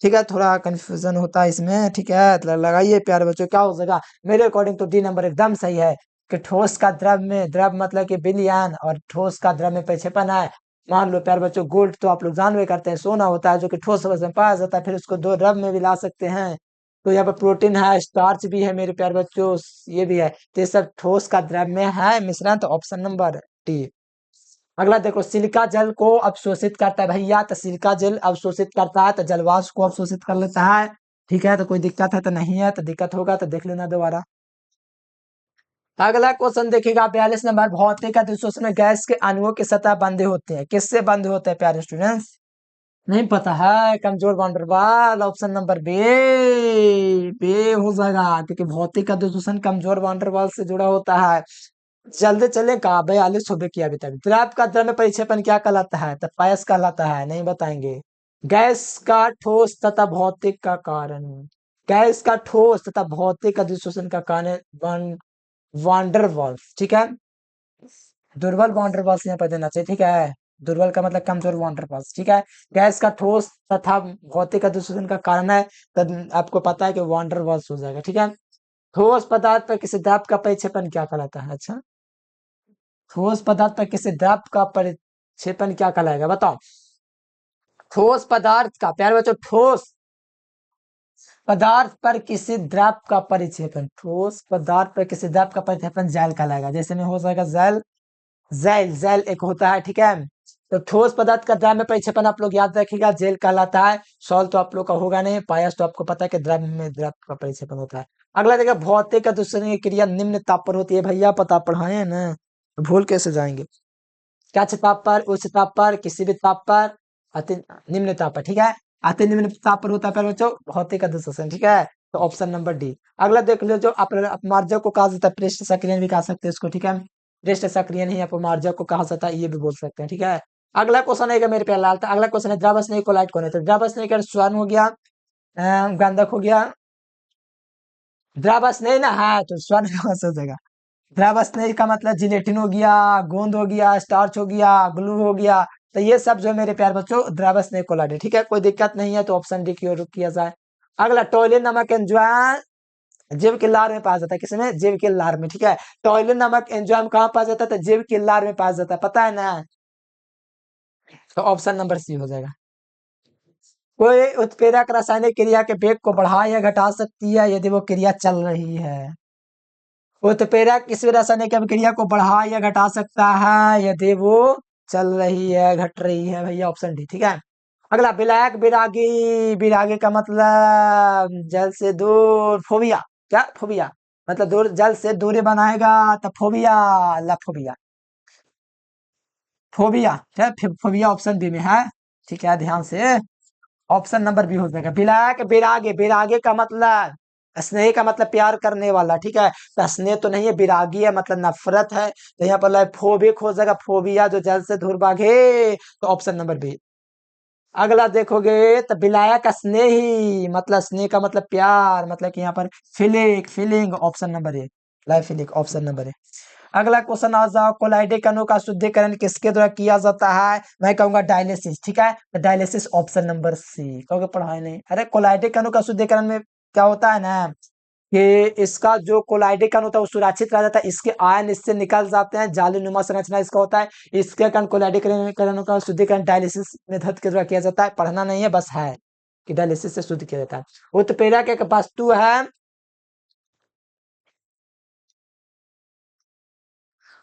ठीक है, थोड़ा कंफ्यूजन होता है इसमें। ठीक है, तो लगाइए प्यारे बच्चों, क्या हो जाएगा? मेरे अकॉर्डिंग तो डी नंबर एकदम सही है, कि ठोस का द्रव में, द्रव मतलब कि विलयन, और ठोस का द्रव में प्रक्षेपण है। मान लो प्यारे बच्चों, गोल्ड तो आप लोग जानवे करते हैं, सोना होता है जो कि ठोस अवस्था में पाया जाता है, फिर उसको दो द्रव में भी ला सकते हैं। तो यहाँ पर प्रोटीन है, स्टार्च भी है मेरे प्यारे बच्चों, ये भी है, तो ये सब ठोस का द्रव में है मिश्रण, तो ऑप्शन नंबर डी। अगला देखो, सिलिका जल को अवशोषित करता है भैया, तो सिलिका जल अवशोषित करता है, तो जलवाष्प को अवशोषित कर लेता है। ठीक है, तो कोई दिक्कत है तो नहीं है, तो दिक्कत होगा तो देख लेना दोबारा। अगला क्वेश्चन देखिएगा, 42 नंबर, भौतिक अधिशोषण में गैस के अणुओं की सतह बंधे होते हैं, किससे बंधे होते हैं प्यारे स्टूडेंट्स? नहीं पता है? कमजोर van der Waals, option number B, B हो जाएगा, क्योंकि भौतिक अधिशोषण कमजोर वांडरवाल से जुड़ा होता है। जल्दी चले का 42 हो किया अभी तक। द्रव का द्रव में परिक्षेपण क्या कहलाता है? तो पायस कहलाता है, नहीं बताएंगे। गैस का ठोस तथा भौतिक का कारण, गैस का ठोस तथा भौतिक अधिशोषण का कारण वांडरवाल्स। ठीक है, दुर्बल वांडरवाल्स यहाँ पर देना चाहिए। ठीक है, दुर्बल का मतलब कमजोर वांडरवाल्स। ठीक है, गैस का ठोस तथा भौतिक अधिशोषण का कारण है, तो आपको पता है कि वांडरवाल्स हो जाएगा। ठीक है, ठोस पदार्थ पर किसी द्रव का परिक्षेपण क्या कहलाता है? अच्छा, ठोस पदार्थ पर किसी द्रव का परिक्षेपण क्या कहलाएगा बताओ? ठोस पदार्थ का, प्यारे बच्चों, ठोस पदार्थ पर किसी द्रव का परिक्षेपण, ठोस पदार्थ पर किसी द्रव का परिक्षेपण जैल कहलाएगा। जैसे में हो जाएगा जैल, जैल जैल एक होता है। ठीक है, तो ठोस पदार्थ का द्रव्य में परिक्षेपण आप लोग याद रखिएगा, जेल कहलाता है। सॉल्ट तो आप लोग का होगा नहीं, पायस तो आपको पता है कि द्रव्य में द्रव का परिक्षेपण होता है। अगला देखिए, भौतिक का दूसरी क्रिया निम्न ताप पर होती है। भैया पता पढ़ाए हैं ना, तो भूल कैसे जाएंगे। कच्छ ताप पर, उच्च ताप पर, किसी भी ताप पर, अति निम्न ताप पर, ठीक है। अति निम्न ताप पर होता है प्यारे बच्चों भौतिक का दूषण, ठीक है। तो ऑप्शन नंबर डी। अगला देख लो, जो अपमार्जक को कहा जाता है, पृष्ठ सक्रियण भी कहा सकते हैं इसको, ठीक है। पृष्ठ सक्रियण ही अपमार्जक को कहा जाता है, ये भी बोल सकते हैं, ठीक है। अगला क्वेश्चन है मेरे प्यारे लाल, अगला क्वेश्चन है द्रव स्नेह कोलाइट कौन है। तो द्रव स्नेह का स्वर्ण हो गया, गंधक हो गया। द्रव स्नेह ना है तो स्वर्ण कहाँ से हो जाएगा। द्रव स्नेह का मतलब जिलेटिन हो गया, गोंद हो गया, स्टार्च हो गया, ग्लू हो गया। तो ये सब जो है मेरे प्यारे बच्चों द्रव स्नेह कोलाइट है, ठीक है। कोई दिक्कत नहीं है, तो ऑप्शन डी की ओर रुख किया जाए। अगला टॉयलिन नमक एंजाइम जीव के लार में पाया जाता है, किसमें, जीव के लार में, ठीक है। टॉयलिन नमक एंजाइम कहाँ पाया जाता है, तो जीव के लार में पाया जाता है, पता है ना। तो ऑप्शन नंबर सी हो जाएगा। कोई उत्प्रेरक रासायनिक क्रिया के वेग को बढ़ा या घटा सकती है यदि वो क्रिया चल रही है। उत्प्रेरक किसी रासायनिक अभिक्रिया को बढ़ा या घटा सकता है यदि वो चल रही है, घट रही है, भैया ऑप्शन डी, ठीक है। अगला विलायक विरागी, विरागी का मतलब जल से दूर, फोबिया, क्या फोबिया मतलब दूर, जल से दूरी बनाएगा, तो फोबिया, लफोबिया, फोबिया, ठीक है। फोबिया ऑप्शन बी में है, ठीक है, ध्यान से। ऑप्शन नंबर बी हो जाएगा। विलायक विरागे, विरागे का मतलब स्नेह का मतलब प्यार करने वाला, ठीक है। तो स्नेह तो नहीं है, विरागी है मतलब नफरत है, तो यहाँ पर फोबिक हो जाएगा, फोबिया जो जल से दूर भागे, तो ऑप्शन नंबर बी। अगला देखोगे तो विलायक स्नेही मतलब स्नेह का मतलब प्यार, मतलब कि यहाँ पर philic, feeling, option number A, lyophilic, option number A. अगला क्वेश्चन आ जाओ, कोलाइडिक अणु का शुद्धिकरण किसके द्वारा किया जाता है। मैं कहूंगा डायलिसिस, ठीक है। तो डायलिसिस ऑप्शन नंबर सी, कहोगे पढ़ाई नहीं। अरे कोलाइडिक अणु का शुद्धिकरण में क्या होता है ना, कि इसका जो कोलाइडिक अणु होता है वो सुरक्षित रह जाता है, इसके आयन इससे निकल जाते हैं, जालीनुमा संरचना इसका होता है। इसके कारण कोलाइडिक अणु का शुद्धिकरण डायलिसिस मेथड के द्वारा किया जाता है। पढ़ना नहीं है, बस है कि डायलिसिस से शुद्ध किया जाता है। उत्प्रेरक एक वस्तु है,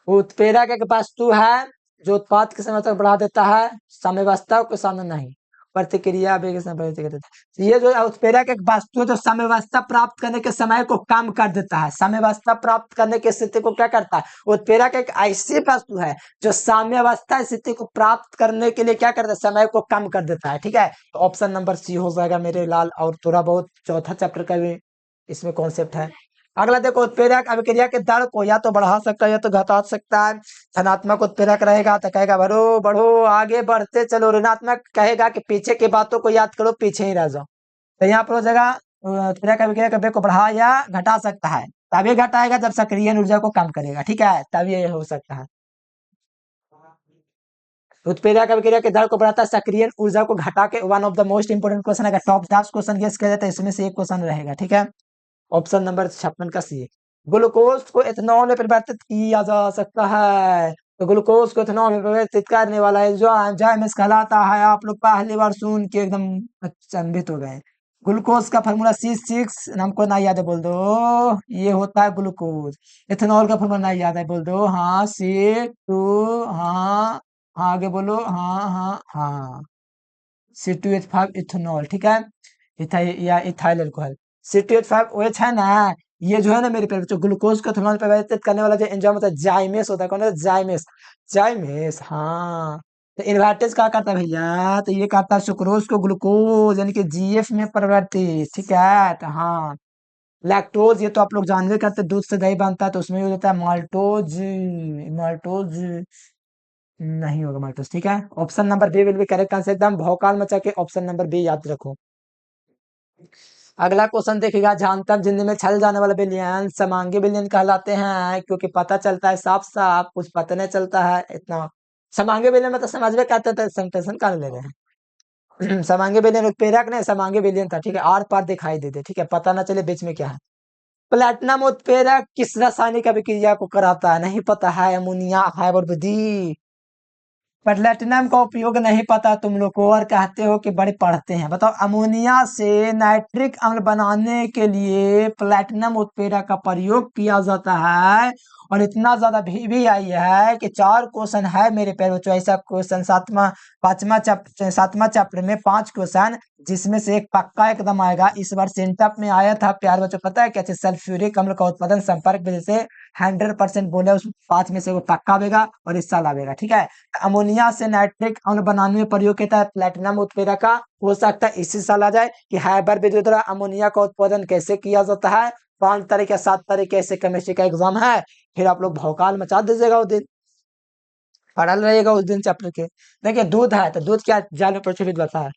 उत्प्रेरक एक वस्तु है जो उत्पाद की समय तक बढ़ा देता है, साम्यावस्था के सामने नहीं, प्रतिक्रिया वेग से प्रतिक्रिया देता है। तो ये जो उत्प्रेरक एक वस्तु है जो साम्यावस्था प्राप्त करने के समय को कम कर देता है, साम्यावस्था प्राप्त करने की स्थिति को क्या करता है। उत्प्रेरक एक ऐसी वस्तु है जो साम्यावस्था स्थिति को प्राप्त करने के लिए क्या करता है, समय को कम कर देता है, ठीक है। तो ऑप्शन नंबर सी हो जाएगा मेरे लाल। और थोड़ा बहुत चौथा चैप्टर का भी इसमें कॉन्सेप्ट है। अगला देखो, उत्प्रेरक अभिक्रिया के दर को या तो बढ़ा सकता है या तो घटा सकता है। धनात्मक उत्प्रेरक रहेगा तो कहेगा बढ़ो बढ़ो आगे बढ़ते चलो, ऋणात्मक कहेगा कि पीछे की बातों को याद करो, पीछे ही रह जाओ। तो यहाँ पर हो जाएगा उत्प्रेरक अभिक्रिया के वेग को बढ़ा या घटा सकता है, तभी घटाएगा जब सक्रिय ऊर्जा को कम करेगा, ठीक है, तभी ये हो सकता है। उत्प्रेरक अभिक्रिया के दर को बढ़ाता है, सक्रिय ऊर्जा को घटा के। One of the most important question, अगर टॉप 10 क्वेश्चन गेस किया जाता है इसमें से एक क्वेश्चन रहेगा, ठीक है। ऑप्शन नंबर 56 का सी। ग्लूकोज को इथेनॉल में परिवर्तित किया जा सकता है। तो ग्लूकोज को इथेनॉल में परिवर्तित करने वाला है जो एंजाइम कहलाता है। आप लोग पहली बार सुन के एकदम अचंभित हो गए। ग्लूकोज का फॉर्मूला C6, हमको ना याद है बोल दो, ये होता है ग्लूकोज। इथेनॉल का फॉर्मूला ना याद है बोल दो, हाँ C2, हाँ हाँ आगे बोलो, हाँ हाँ हाँ, C2H5 इथेनॉल, ठीक है। या इथाइल अल्कोहल, C2H5 OH है ना। ये जो है ना मेरे प्यारे बच्चों, ग्लूकोज को इथेनॉल परिवर्तित करने वाला जो एंजाइम होता है जाइमेस होता है। कौन है, जाइमेस, जाइमेस, हाँ। तो इन्वर्टेज क्या करता है भैया, तो ये करता है सुक्रोज को ग्लूकोज यानी कि GF में परिवर्तित, ठीक है। तो हाँ, लैक्टोज ये तो आप लोग जानते करते, दूध से दही बनता है तो उसमें हो जाता है माल्टोज, माल्टोज नहीं होगा माल्टोज, ठीक है। Option number B will be correct answer, एकदम भौकाल मचा के ऑप्शन नंबर बी याद रखो। अगला क्वेश्चन देखिएगा, जानता जिंदगी में छल जाने वाला विलियन समांगी विलियन कहलाते हैं, क्योंकि पता चलता है साफ साफ, कुछ पता नहीं चलता है इतना। समांगी विलियन मतलब समझ में कहते थे, सेंटेंस कर ले रहे हैं। समांगी विलियन उत्प्रेरक नहीं, समांगी विलियन था, ठीक है, आर पार दिखाई देते, ठीक है, पता ना चले बीच में क्या है। प्लेटिनम उत्प्रेरक किस रासायनिक अभिक्रिया को कराता है, नहीं पता है, अमोनिया हाइड्रोजन, प्लेटिनम का उपयोग नहीं पता तुम लोग को और कहते हो कि बड़े पढ़ते हैं। बताओ, अमोनिया से नाइट्रिक अम्ल बनाने के लिए प्लेटिनम उत्प्रेरक का प्रयोग किया जाता है और इतना ज्यादा भी आई है कि 4 क्वेश्चन है मेरे प्यारे बच्चों। ऐसा क्वेश्चन सातवां चैप्टर में 5 क्वेश्चन, जिसमें से एक पक्का एकदम आएगा। इस बार सेंटअप में आया था प्यारे बच्चों, पता है क्या चीज? सल्फ्यूरिक अम्ल का उत्पादन संपर्क वजह से 100% बोले, उस 5 में से वो पक्का आवेगा और इस साल आवेगा। ठीक है, अमोनिया से नाइट्रिक अम्ल बनाने में प्रयोग किया है प्लेटिनम उत्प्रेरक का। हो सकता है इसी साल आ जाए कि हाइबर विद्युत द्वारा अमोनिया का उत्पादन कैसे किया जाता है। 5 तारीख या 7 तारीख ऐसे केमिस्ट्री का एग्जाम है, फिर आप लोग भौकाल मचा दीजिएगा उस दिन, पढ़ल रहिएगा उस दिन चैप्टर के। देखिए, दूध है तो दूध क्या जल में प्रक्षेपित बसा है?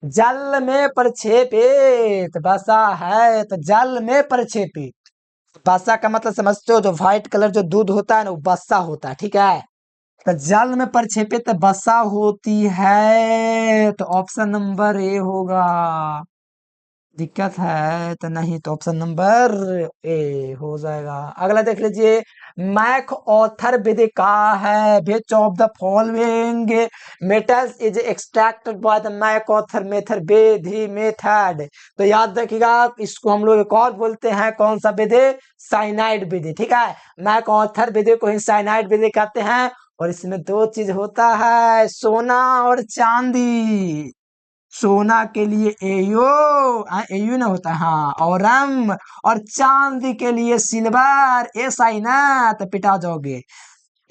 जल में प्रक्षेपित बसा है तो जल में प्रक्षेपित। बसा का मतलब समझते हो? जो व्हाइट कलर जो दूध होता है ना, वो बसा होता है। ठीक है, तो जल में प्रक्षेपित बसा होती है, तो ऑप्शन नंबर ए होगा। दिक्कत है तो नहीं, तो ऑप्शन नंबर ए हो जाएगा। अगला देख लीजिए, मैक ऑथर विधि का है which of the following metals is extracted by the MacArthur method विधि मेथड। तो याद रखिएगा, इसको हम लोग एक और बोलते हैं, कौन सा विधि? साइनाइड विधि। ठीक है, मैक ऑथर विधि को ही साइनाइड विधि कहते हैं। और इसमें 2 चीज होता है, सोना और चांदी। सोना के लिए एयू, एयू ना होता है, हाँ, औरम। और चांदी के लिए सिल्वर, एस आई ना, तो पिटा जाओगे।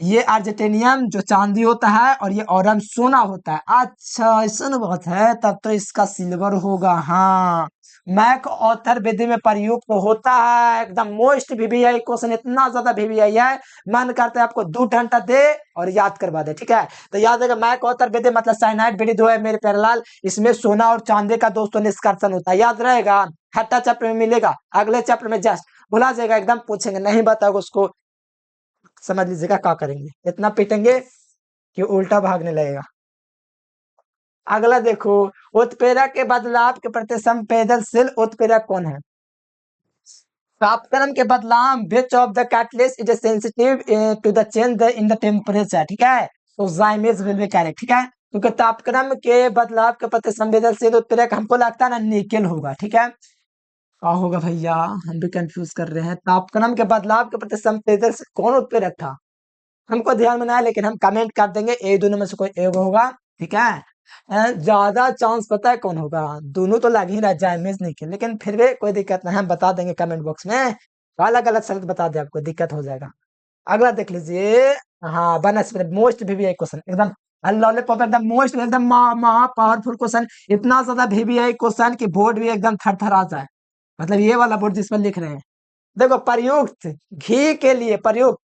ये अर्जेंटेनियम जो चांदी होता है और ये औरम सोना होता है। अच्छा, ऐसा बात है, तब तो इसका सिल्वर होगा। हाँ, मैक ऑथर विधि में प्रयुक्त होता है। एकदम मोस्ट वीवीआई क्वेश्चन, इतना ज्यादा वीवीआई है, मन करता है आपको 2 घंटा दे और याद करवा दे। ठीक है, तो याद है मैक ऑथर विधि मतलब साइनाइड विधि जो है मेरे प्यारे लाल, इसमें सोना और चांदी का दोस्तों निष्कर्षण होता है। याद रहेगा, छठा चैप्टर में मिलेगा, अगले चैप्टर में जस्ट भुला जाएगा, एकदम पूछेंगे नहीं बताओगे उसको, समझ लीजिएगा क्या करेंगे, इतना पीटेंगे कि उल्टा भागने लगेगा। अगला देखो, उत्प्रेरक के बदलाव के प्रति संवेदनशील उत्प्रेरक कौन है? तापक्रम के बदलाव, which of the catalyst is sensitive to the change in the temperature. ठीक है, तो जाइमेज विल बी करेक्ट। ठीक है, क्योंकि तापक्रम के बदलाव के प्रति संवेदनशील उत्प्रेरक हमको लगता है ना निकेल होगा। ठीक है, क्या होगा भैया, हम भी कंफ्यूज कर रहे हैं। तापक्रम के बदलाव के प्रति संवेदनशील कौन उत्प्रेरक था, हमको ध्यान में ना है, लेकिन हम कमेंट कर देंगे एक दोनों में से कोई एक होगा। ठीक है, ज्यादा चांस पता है कौन होगा? दोनों तो लग ही रहा है, जायमेज नहीं के, लेकिन फिर भी कोई दिक्कत नहीं, हम बता देंगे कमेंट बॉक्स में, अलग अलग शब्द बता दे, आपको दिक्कत हो जाएगा। अगला देख लीजिए, हाँ, बनस्पति मोस्ट वीवीआई क्वेश्चन, एकदम लॉलीपॉप, एकदम मोस्ट, एकदम महा पावरफुल क्वेश्चन। इतना ज्यादा वीवीआई क्वेश्चन कि बोर्ड भी एकदम थरथरा जाए, मतलब ये वाला बोर्ड जिस पर लिख रहे हैं। देखो, प्रयुक्त घी के लिए प्रयुक्त,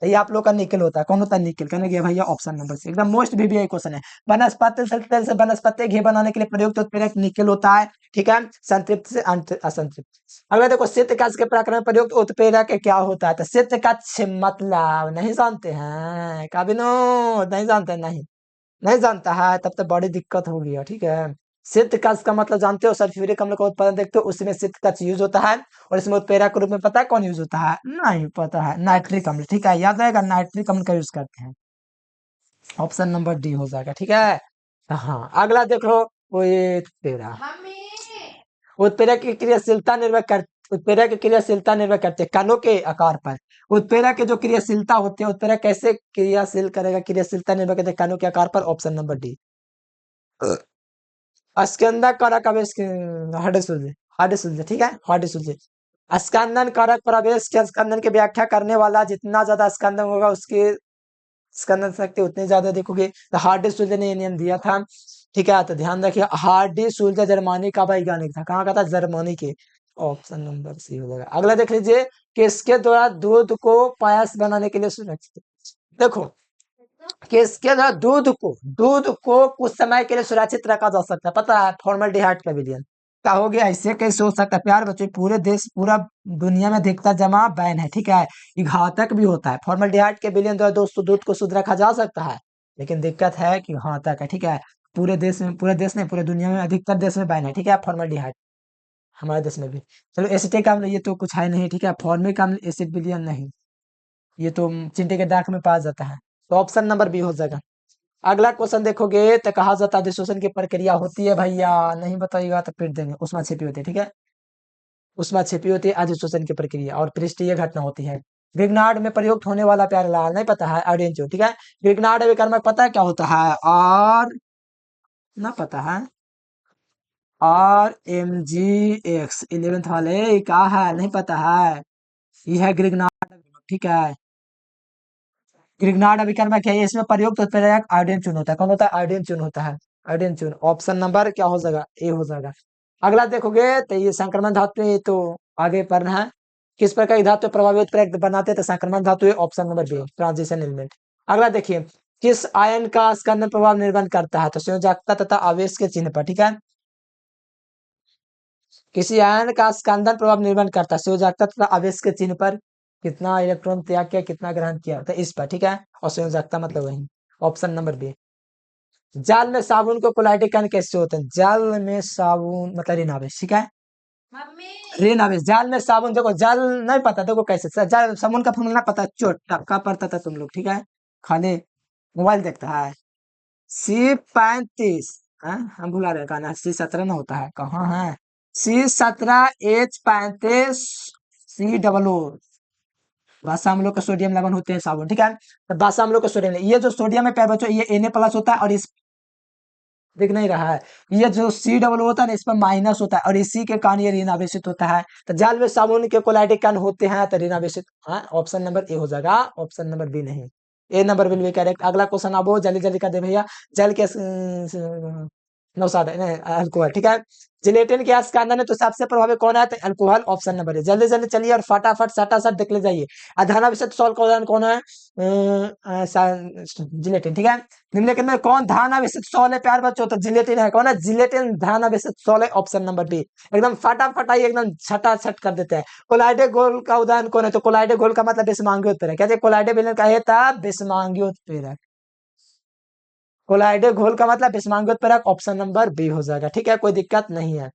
तो ये आप लोग का निकल होता है। कौन होता है? निकल। कहने गया भैया ऑप्शन नंबर सी, एकदम मोस्ट वीवीआई क्वेश्चन है। वनस्पति तेल से वनस्पति घी बनाने के लिए प्रयुक्त उत्प्रेरक निकल होता है। ठीक है, संतृप्त से असंतृप्त। अगर देखो, सिद्ध कक्ष के प्रकरण में प्रयुक्त उत्प्रेरक क्या होता है, तो सिद्ध कक्ष मतलब नहीं जानते हैं का विनोद? नहीं जानते? नहीं, नहीं जानता है, तब तो बड़ी दिक्कत हो गया। ठीक है, सिद्ध कक्ष का मतलब जानते हो, सल्फ्यूरिक अम्ल का उत्पादन देखते हो, उसमें सिद्ध कक्ष यूज होता है। और इसमें उत्प्रेरक के रूप में पता है कौन यूज होता है? नहीं पता है, नाइट्रिक अम्ल। ठीक है, याद रहेगा, नाइट्रिक अम्ल का यूज करते हैं। ऑप्शन नंबर डी हो जाएगा। ठीक है, हाँ, अगला देखो, वो ये तेरा उत्प्रेरक की क्रियाशीलता निर्भर कर, उत्प्रेरक की क्रियाशीलता निर्भर करते हैं कणों के आकार पर। उत्प्रेरक की जो क्रियाशीलता होती है, उत्प्रेरक कैसे क्रियाशील करेगा, क्रियाशीलता निर्भर करते हैं कणों के आकार पर। Option number D. स्कंदक कारक आवेश हार्ड सूल्य, ठीक है, हार्ड सूल्य। स्कंदन कारक प्रवेश के स्कंदन की व्याख्या करने वाला, जितना ज्यादा स्कंदन होगा उसकी स्कंदन शक्ति उतनी ज्यादा देखोगे। तो हार्डी सूल्य ने ये नियम दिया था। ठीक है, तो ध्यान रखिए, हार्डी सूल्य जर्मनी का वैज्ञानिक था। कहाँ का था? जर्मनी के। ऑप्शन नंबर सी हो जाएगा। अगला देख लीजिए, किसके द्वारा दूध को पायस बनाने के लिए सुरक्षित, देखो, किसके द्वारा दूध को कुछ समय के लिए सुरक्षित रखा जा सकता है, पता है? फॉर्मल्डिहाइड का विलयन। का हो गया, ऐसे कैसे हो सकता है प्यार बच्चों? पूरे देश, पूरा दुनिया में अधिकतर जमा बैन है। ठीक है, ये घातक भी होता है। फॉर्मल्डिहाइड के विलयन द्वारा दोस्तों दूध को शुद्ध रखा जा सकता है, लेकिन दिक्कत है कि घातक है। ठीक है, पूरे देश में, पूरे देश में, पूरे दुनिया में अधिकतर देश में बैन है। ठीक है, फॉर्मल्डिहाइड, हमारे देश में भी। चलो, एसिटिक अम्ल ये तो कुछ है नहीं। ठीक है, फॉर्मिक अम्ल, एसिड विलयन नहीं, ये तो चिंटे के दाग में पाया जाता है। तो ऑप्शन नंबर बी हो जाएगा। अगला क्वेश्चन देखोगे तो कहा जाता है अधिशोषण की प्रक्रिया होती है भैया, नहीं बताइएगा तो पीट देंगे। उष्मा छिपी होती है, ठीक है, उष्मा छिपी होती है अधिशोषण की प्रक्रिया और पृष्ठीय घटना होती है। ग्रिग्नार्ड में प्रयुक्त होने वाला प्यारे लाल नहीं पता है, ऑडियंस, ठीक है। ग्रिग्नार्ड अभिकर्मक पता है क्या होता है? और ना पता है, और एम जी एक्स 11th वाले क्या है, नहीं पता है, यह है ग्रिग्नार्ड अभिकर्मक, ठीक है। ग्रिग्नार्ड अभिकर्मक है, इसमें प्रयुक्त उत्प्रेरक आयोडीन चूर्ण होता है। कौन होता है? आयोडीन चूर्ण होता है, आयोडीन चूर्ण। ऑप्शन नंबर क्या हो जाएगा? ए हो जाएगा। अगला देखोगे तो ये संक्रमण धातु है, तो आगे पढ़ना है। किस प्रकार की धातु प्रभावित उत्प्रेरक बनाते हैं? तो संक्रमण धातु है, option number B, transition element. अगला देखिए, किस आयन का स्कंदन प्रभाव निर्भर करता है? तो संयोजकता तथा आवेश के चिन्ह पर, ठीक है। किसी आयन का स्कंदन प्रभाव निर्भर करता है संयोजकता तथा आवेश के चिन्ह पर, कितना इलेक्ट्रॉन त्याग किया, कितना ग्रहण किया, तो इस पर, ठीक है। और संयोजकता मतलब वही, ऑप्शन नंबर बी। जल में साबुन को कोलाइटिक कण कैसे होते हैं? जल में साबुन मतलब ऋण आवेश, ठीक है, ऋण आवेश। जल में साबुन, देखो जल नहीं पता, देखो कैसे जल साबुन का फॉर्मूला पता, चोट टक्का पड़ता था तुम लोग, ठीक है, खाली मोबाइल देखता है। C35, हम भुला रहे कहना, C17 ना होता है, कहाँ है? C17H35 C O, भाषा हम लोग का सोडियम लवण होते हैं साबुन, ठीक है। तो भाषा हम लोग का सोडियम, ये जो सोडियम है प्यारे बच्चों, ये Na+ होता है, और इस दिख नहीं रहा है, ये जो C होता है ना, इस पर माइनस होता है, और इसी के कारण ये ऋण आवेशित होता है। तो जल में साबुन के कोलाइटिक कण होते हैं तो ऋण आवेशित, हाँ, ऑप्शन नंबर ए हो जाएगा, ऑप्शन नंबर बी नहीं। ए नंबर विल बी करेक्ट। अगला क्वेश्चन अब जल्दी जल्दी कर दे भैया। जल के नौसाद अल्कोहल, ठीक है। जिलेटिन के स्कंदन है तो सबसे प्रभावी कौन है? तो अल्कोहल, ऑप्शन नंबर है। जल्दी जल्दी चलिए और फटाफट सटासट देख ले जाइए। अधानाभिषिक्त सॉल्ट का उदाहरण कौन है? जिलेटिन, ठीक है। निम्नलिखित में कौन धानाभिषिक्त सॉल है प्यार बच्चों? तो जिलेटिन है। कौन है? जिलेटिन धानाभिषिक्त सॉल है, ऑप्शन नंबर बी। एकदम फटाफट आइए, एकदम छटाछट कर देते हैं। कोलाइडे गोल का उदाहरण कौन है? तो कोलाइडे गोल का मतलब विषमांगी उत्प्रेरक, कहते हैं कोलाइडे विलयन का है तब विषमांगी उत्प्रेरक। कोलाइडे घोल का मतलब विषमांगी उत्प्रेरक, ऑप्शन नंबर बी हो जाएगा, ठीक है, कोई दिक्कत नहीं है।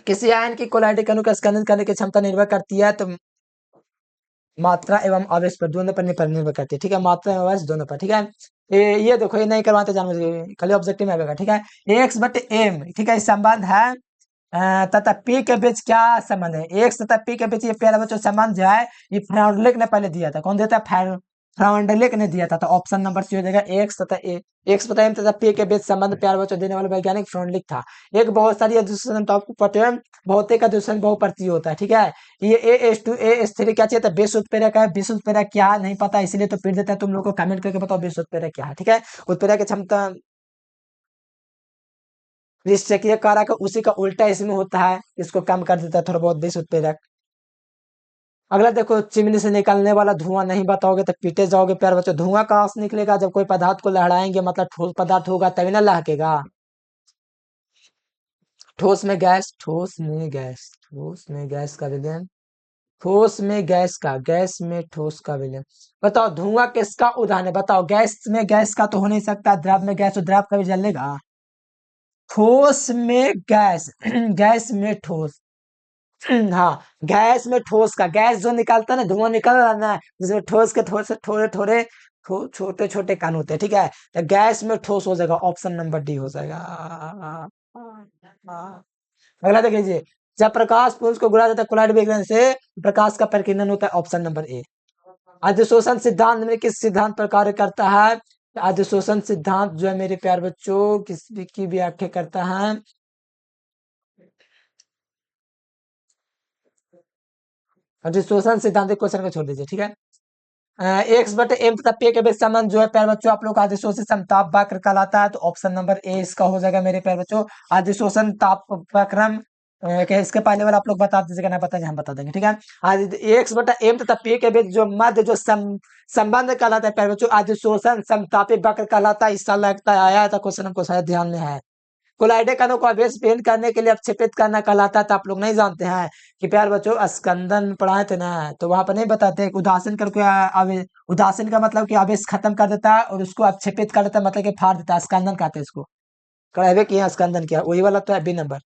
किसी आयन की कोलाइडिक अणु का स्कंदन करने की क्षमता निर्भर करती है तो मात्रा एवं आवेश पर, दोनों पर निर्भर करती है, ठीक है, मात्रा एवं आवेश दोनों पर, ठीक है। ये देखो, ये नहीं करवाते जानवर, खाली ऑब्जेक्टिव में आएगा, ठीक है। X/M, ठीक है, संबंध है तथा P के बीच क्या संबंध है? X तथा P के बीच ये प्यारा बच्चों संबंध जो है, ये फ्राउंडलिक ने पहले दिया था। कौन देता है? फ्राउंडलिक ने दिया था, तो ऑप्शन नंबर सी हो जाएगा। X तथा M तथा P के बीच संबंध प्यार बच्चों देने वाला वैज्ञानिक फ्राउंडलिक था। एक बहुत सारी अधिसूचना तो आपको पता है, भौतिक अधिसूचना बहुपर्तीय होता है, ठीक है। ये AS2 क्या चाहिए? तो विष उत्प्रेरक है। विष उत्प्रेरक क्या है नहीं पता, इसलिए तो पीट देता है। तुम लोग को कमेंट करके बताओ विष उत्प्रेरक क्या है, ठीक है। उत्प्रेरक की क्षमता निष्क्रिय कारक उसी का उल्टा इसमें होता है, इसको कम कर देता है थोड़ा बहुत विष उत्प्रेरक। अगला देखो, चिमनी से निकलने वाला धुआं नहीं बताओगे तो पीटे जाओगे प्यार बच्चों। धुआं कहाँ से निकलेगा? जब कोई पदार्थ को लहराएंगे, मतलब ठोस पदार्थ होगा तभी ना लहकेगा। ठोस में गैस, ठोस में गैस, ठोस में गैस का विलयन, ठोस में गैस में ठोस का विलयन। बताओ धुआं किसका उदाहरण है? बताओ, गैस में गैस का तो हो नहीं सकता, द्रव में गैस, तो द्रव कभी जलेगा? ठोस में गैस गैस में ठोस, हाँ, गैस में ठोस का, गैस जो निकलता है ना, धुआं निकल रहा है ना, जिसमें ठोस के थोड़े थोड़े थोड़े छोटे छोटे कण होते हैं, ठीक है। तो गैस में ठोस हो जाएगा, ऑप्शन नंबर डी हो जाएगा। अगला देख लीजिए, जब प्रकाश पुंज को गुड़ा जाता है कोलाइड विकिरण से, प्रकाश का परिकीर्णन होता है, ऑप्शन नंबर ए। अधिशोषण सिद्धांत में किस सिद्धांत पर कार्य करता है? अधिशोषण सिद्धांत जो है मेरे प्यार बच्चों, की व्याख्या करता है? अधिशोषण सिद्धांत क्वेश्चन को छोड़ दीजिए, ठीक है। X/M तथा P के बीच संबंध जो है प्यार बच्चों, आप लोग का अधिशोषित समताप वक्र कहलाता है, तो ऑप्शन नंबर ए इसका हो जाएगा मेरे प्यार बच्चों। अधिशोषण ताप वक्रम के इसके पहले वाला आप लोग बता दीजिएगा, नहीं बताएंगे हम बता देंगे, ठीक है। X/M तथा P के बीच जो मध्य जो संबंध कहलाता है प्यार बच्चों, अधिशोषण समतापी वक्र कहलाता है। इस साल लगता है आया था क्वेश्चन, हमको शायद ध्यान में है। कोलाइडे कणों को आवेश विहीन करने के लिए अपक्षेपित करना कहलाता है, तो आप लोग नहीं जानते हैं कि प्यार बच्चों स्कंदन पढ़ाए थे ना, तो वहां पर नहीं बताते उदासीन करके उदासीन का मतलब कि आवेश खत्म कर देता है और उसको अपक्षेपित कर देता है, मतलब कि फाड़ देता है, स्कंदन कहते हैं इसको। कड़ावे किया स्कंदन किया, वही वाला तो है बी नंबर।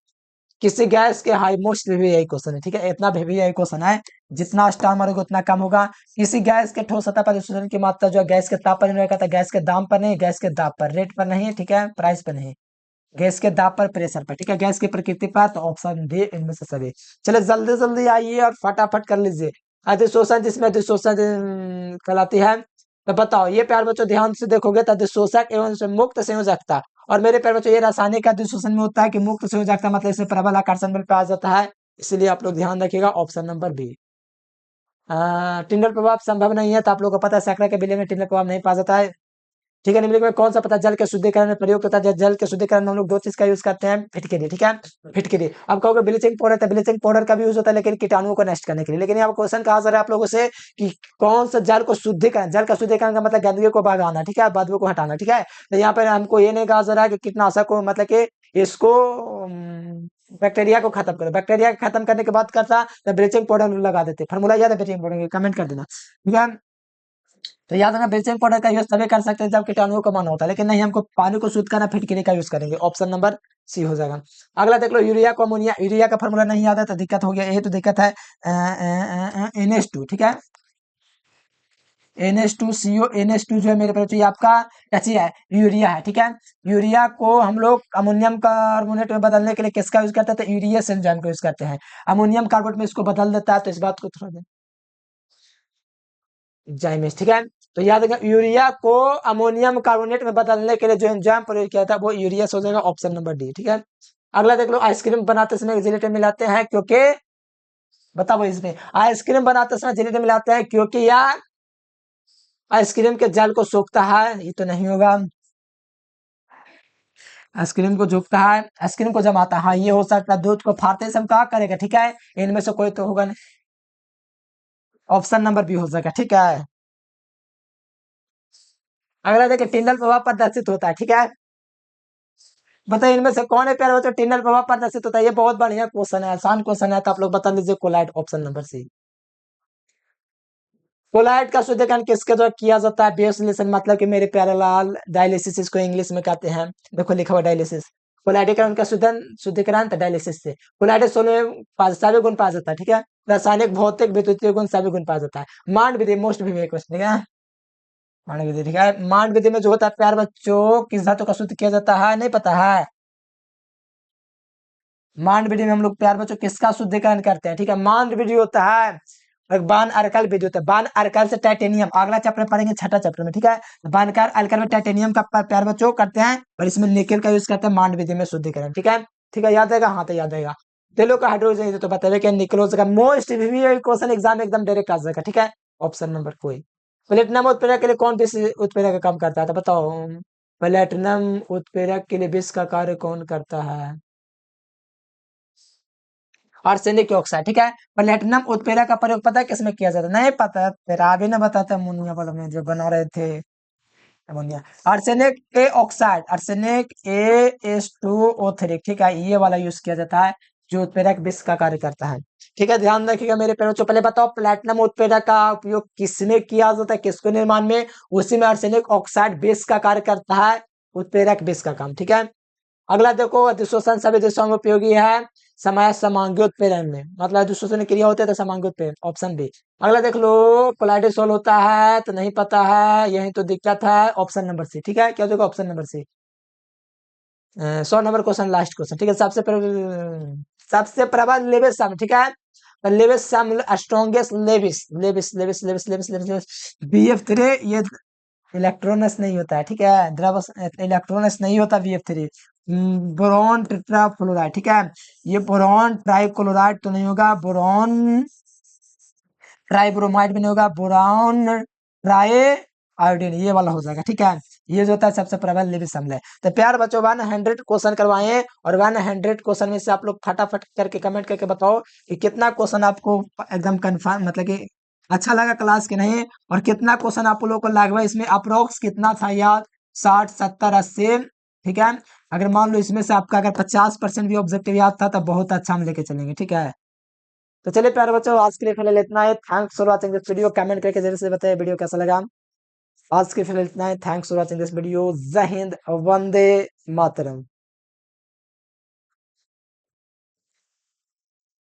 किसी गैस के हाई मोस्ट भी यही क्वेश्चन है, ठीक है, इतना भी यही क्वेश्चन है। जितना स्टार मारोगे उतना कम होगा। किसी गैस के ठोस सतह पर डिस्ट्रीब्यूशन की मात्रा जो है गैस के ताप पर निर्भर करता है, गैस के दाम पर नहीं, गैस के दाब पर, रेट पर नहीं, ठीक है, प्राइस पर नहीं, गैस के दाब पर, प्रेशर पर, ठीक है, गैस की प्रकृति पर। तो ऑप्शन डी इनमें से सभी। चलिए जल्दी जल्दी आइए और फटाफट कर लीजिए। अधिशोषण, जिसमें अधिशोषण कहलाती है। तो बताओ ये प्यार बच्चों ध्यान से देखोगे तो अधिशोषक एवं मुक्त संयोजकता। और मेरे प्यार बच्चों ये रासायनिक अधिशोषण में होता है कि मुक्त संयोजकता, मतलब इसमें प्रबल आकर्षण बल पाया जाता है। इसलिए आप लोग ध्यान रखिएगा ऑप्शन नंबर बी। टिंडल प्रभाव संभव नहीं है, तो आप लोग को पता है सैकड़ा के विलय में टिंडल प्रभाव नहीं पाया जाता है। ठीक है, निम्नलिखित में कौन सा पता जल के शुद्धिकरण में प्रयोग होता है। जल के शुद्धिकरण में हम लोग दो चीज का यूज करते हैं, फिटकरी, ठीक है, फिटकरी। अब कहोगे ब्लीचिंग पाउडर, तो ब्लीचिंग पाउडर का भी यूज होता है लेकिन कीटाणुओं को नष्ट करने के लिए। लेकिन यहाँ क्वेश्चन कहा जा रहा है आप लोगों से कि कौन सा जल को शुद्धिकरण, जल का शुद्धिकरण का मतलब गंदगी को भगाना, ठीक है, बदबू को हटाना, ठीक है। तो यहाँ पर हमको ये नहीं कहा जा रहा है कि कीटनाशक को, मतलब कि इसको बैक्टीरिया को खत्म करो। बैक्टीरिया को खत्म करने के बाद करता तो ब्लीचिंग पाउडर लगा देते। फॉर्मूला याद है ब्लीचिंग पाउडर, कमेंट कर देना, ठीक है। तो याद रखना ब्लीचिंग पाउडर का यूज तभी कर सकते हैं जब कीटाणुओं का मारना होता है, लेकिन नहीं, हमको पानी को शुद्ध करना फिटकरी का यूज करेंगे। ऑप्शन नंबर सी हो जाएगा। अगला देख लो, यूरिया को अमोनिया, यूरिया का फॉर्मूला नहीं याद है तो दिक्कत हो गया, ये तो दिक्कत है। NH2, ठीक है, NH2CO, NH2 जो है मेरे पास, ये आपका कैसी है, यूरिया है, ठीक है। यूरिया को हम लोग अमोनियम कार्बोनेट में बदलने के लिए किसका यूज करते हैं, तो यूरिया एंजाइम का यूज करते हैं। अमोनियम कार्बोनेट में इसको बदल देता है, तो इस बात को थोड़ा जाइमेस, ठीक है। तो याद रखना यूरिया को अमोनियम कार्बोनेट में बदलने के लिए जो एंजाइम प्रयोग किया था वो यूरियस हो जाएगा। ऑप्शन नंबर डी, ठीक है। अगला देख लो, आइसक्रीम बनाते समय जिलेटिन मिलाते हैं क्योंकि, बताओ इसमें, आइसक्रीम बनाते समय जिलेटिन मिलाते हैं क्योंकि यार आइसक्रीम के जल को सोखता है, ये तो नहीं होगा। आइसक्रीम को झुकता है, आइसक्रीम को जमाता है, हाँ ये हो सकता है। दूध को फाड़ते समय कहा करेगा, ठीक है, इनमें से कोई तो होगा नहीं। ऑप्शन नंबर बी हो जाएगा, ठीक है। अगला देखिए, टिंडल प्रभाव प्रदर्शित होता है, ठीक है। बताइए इनमें से कौन है प्यारे बच्चों टिंडल प्रभाव प्रदर्शित होता है। ये बहुत बढ़िया क्वेश्चन है, आसान क्वेश्चन है, तो आप लोग बता दीजिए colloid. Option number C. Colloid का शुद्धिकरण किसके द्वारा किया जाता है, बेसोलेशन, मतलब कि मेरे प्यारे लाल डायलिसिस इसको इंग्लिश में कहते हैं। देखो लिखा हुआ डायलिसिस। कोलाइडीकरण का शुद्धिकरण तो डायलिसिस से। कोलाइड सोने में सभी गुण पाया जाता है, ठीक है। रासायनिक, भौतिक, विद्युतीय गुण सभी गुण पाया जाता है। मांड विधि मोस्ट भी क्वेश्चन, ठीक है। मांड विधि, ठीक है। मांड विधि में जो होता है प्यार बच्चों, किस धातु का शुद्ध किया जाता है, नहीं पता है। मांड विधि में हम लोग प्यार बच्चों किसका शुद्धिकरण करते हैं, ठीक है। मांड विधि होता है, और बान अर्कल विधि होता है। बान अर्कल से टाइटेनियम, अगला चैप्टर पढ़ेंगे छठा चैप्टर में, ठीक है। बानकार अर्कल में टाइटेनियम का प्यार बच्चों करते हैं, और इसमें निकेल का यूज करते हैं मांड विधि में शुद्धिकरण, ठीक है। ठीक है, याद आएगा, हाँ तो याद आएगा। तेलों का हाइड्रोजन तो बताइए कि निकलोज का मोस्ट क्वेश्चन एग्जाम एकदम डायरेक्ट आ जाएगा, ठीक है। ऑप्शन नंबर कोई। प्लेटिनम उत्प्रेरक के लिए कौन विष उत्प्रेरक का काम करता है, तो बताओ। प्लेटिनम उत्प्रेरक के लिए विष का कार्य कौन करता है, आर्सेनिक ऑक्साइड, ठीक है। प्लेटिनम उत्प्रेरक का प्रयोग पता है किसमें किया जाता है, नहीं पता, तेरा अभी ना बताते अमोनिया वाला में जो बना रहे थे ammonia. Arsenic A oxide, arsenic A H2O3, ठीक है, ये वाला यूज किया जाता है जो उत्प्रेरक विष का कार्य करता है, ठीक है। ध्यान रखिएगा मेरे प्यारे बच्चों। पहले बताओ प्लेटिनम उत्प्रेरक का उपयोग किसमें किया जाता है, किसको निर्माण में, उसी में आर्सेनिक ऑक्साइड विष का कार्य करता है, उत्प्रेरक विष का काम, ठीक है। अगला देखो, अधिशोषण सभी दिशाओं में उपयोगी है, समय समांगी उत्प्रेरण में, मतलब अधिशोषण क्रिया होती है तो समांगी उत्प्रेरण। Option B. अगला देख लो, कोलाइडोसोल होता है तो नहीं पता है, यही तो दिक्कत है। ऑप्शन नंबर सी, ठीक है, क्या देखो option number C. 100 number question, last question, ठीक है। सबसे प्रबल लेविस सम, ठीक है। तो लेविस सम, strongest Lewis, Lewis Lewis Lewis Lewis Lewis BF3, ये इलेक्ट्रॉनस नहीं होता है, ठीक है। द्रव इलेक्ट्रॉनस नहीं होता BF3। बोरॉन टेट्राफ्लोराइड, ठीक है। ये बोरॉन ट्राइक्लोराइड तो नहीं होगा, बोरॉन ट्राइब्रोमाइड भी नहीं होगा, बोरॉन ट्राई आयोडीन, ये वाला हो जाएगा, ठीक है। ये जो होता है सबसे प्रबल लेविस अम्ल है। तो प्यार बच्चों 100 क्वेश्चन करवाए, और 100 क्वेश्चन में से आप लोग फटाफट करके कमेंट करके बताओ कि कितना क्वेश्चन आपको एकदम कंफर्म, मतलब कि अच्छा लगा क्लास के नहीं, और कितना क्वेश्चन आप लोगों को लगभग इसमें अप्रोक्स कितना था याद, 60 70 80, ठीक है। अगर मान लो इसमें से आपका अगर 50% भी ऑब्जेक्टिव याद था तो बहुत अच्छा हम लेके चलेंगे, ठीक है। तो चलिए प्यारे बच्चों, आज के लिए फिलहाल इतना है। Thanks for watching this video, comment करके जरूर से बताइए वीडियो कैसा लगा। आज के लिए फिलहाल इतना है। Thanks for watching this video. जय हिंद, वंदे मातरम।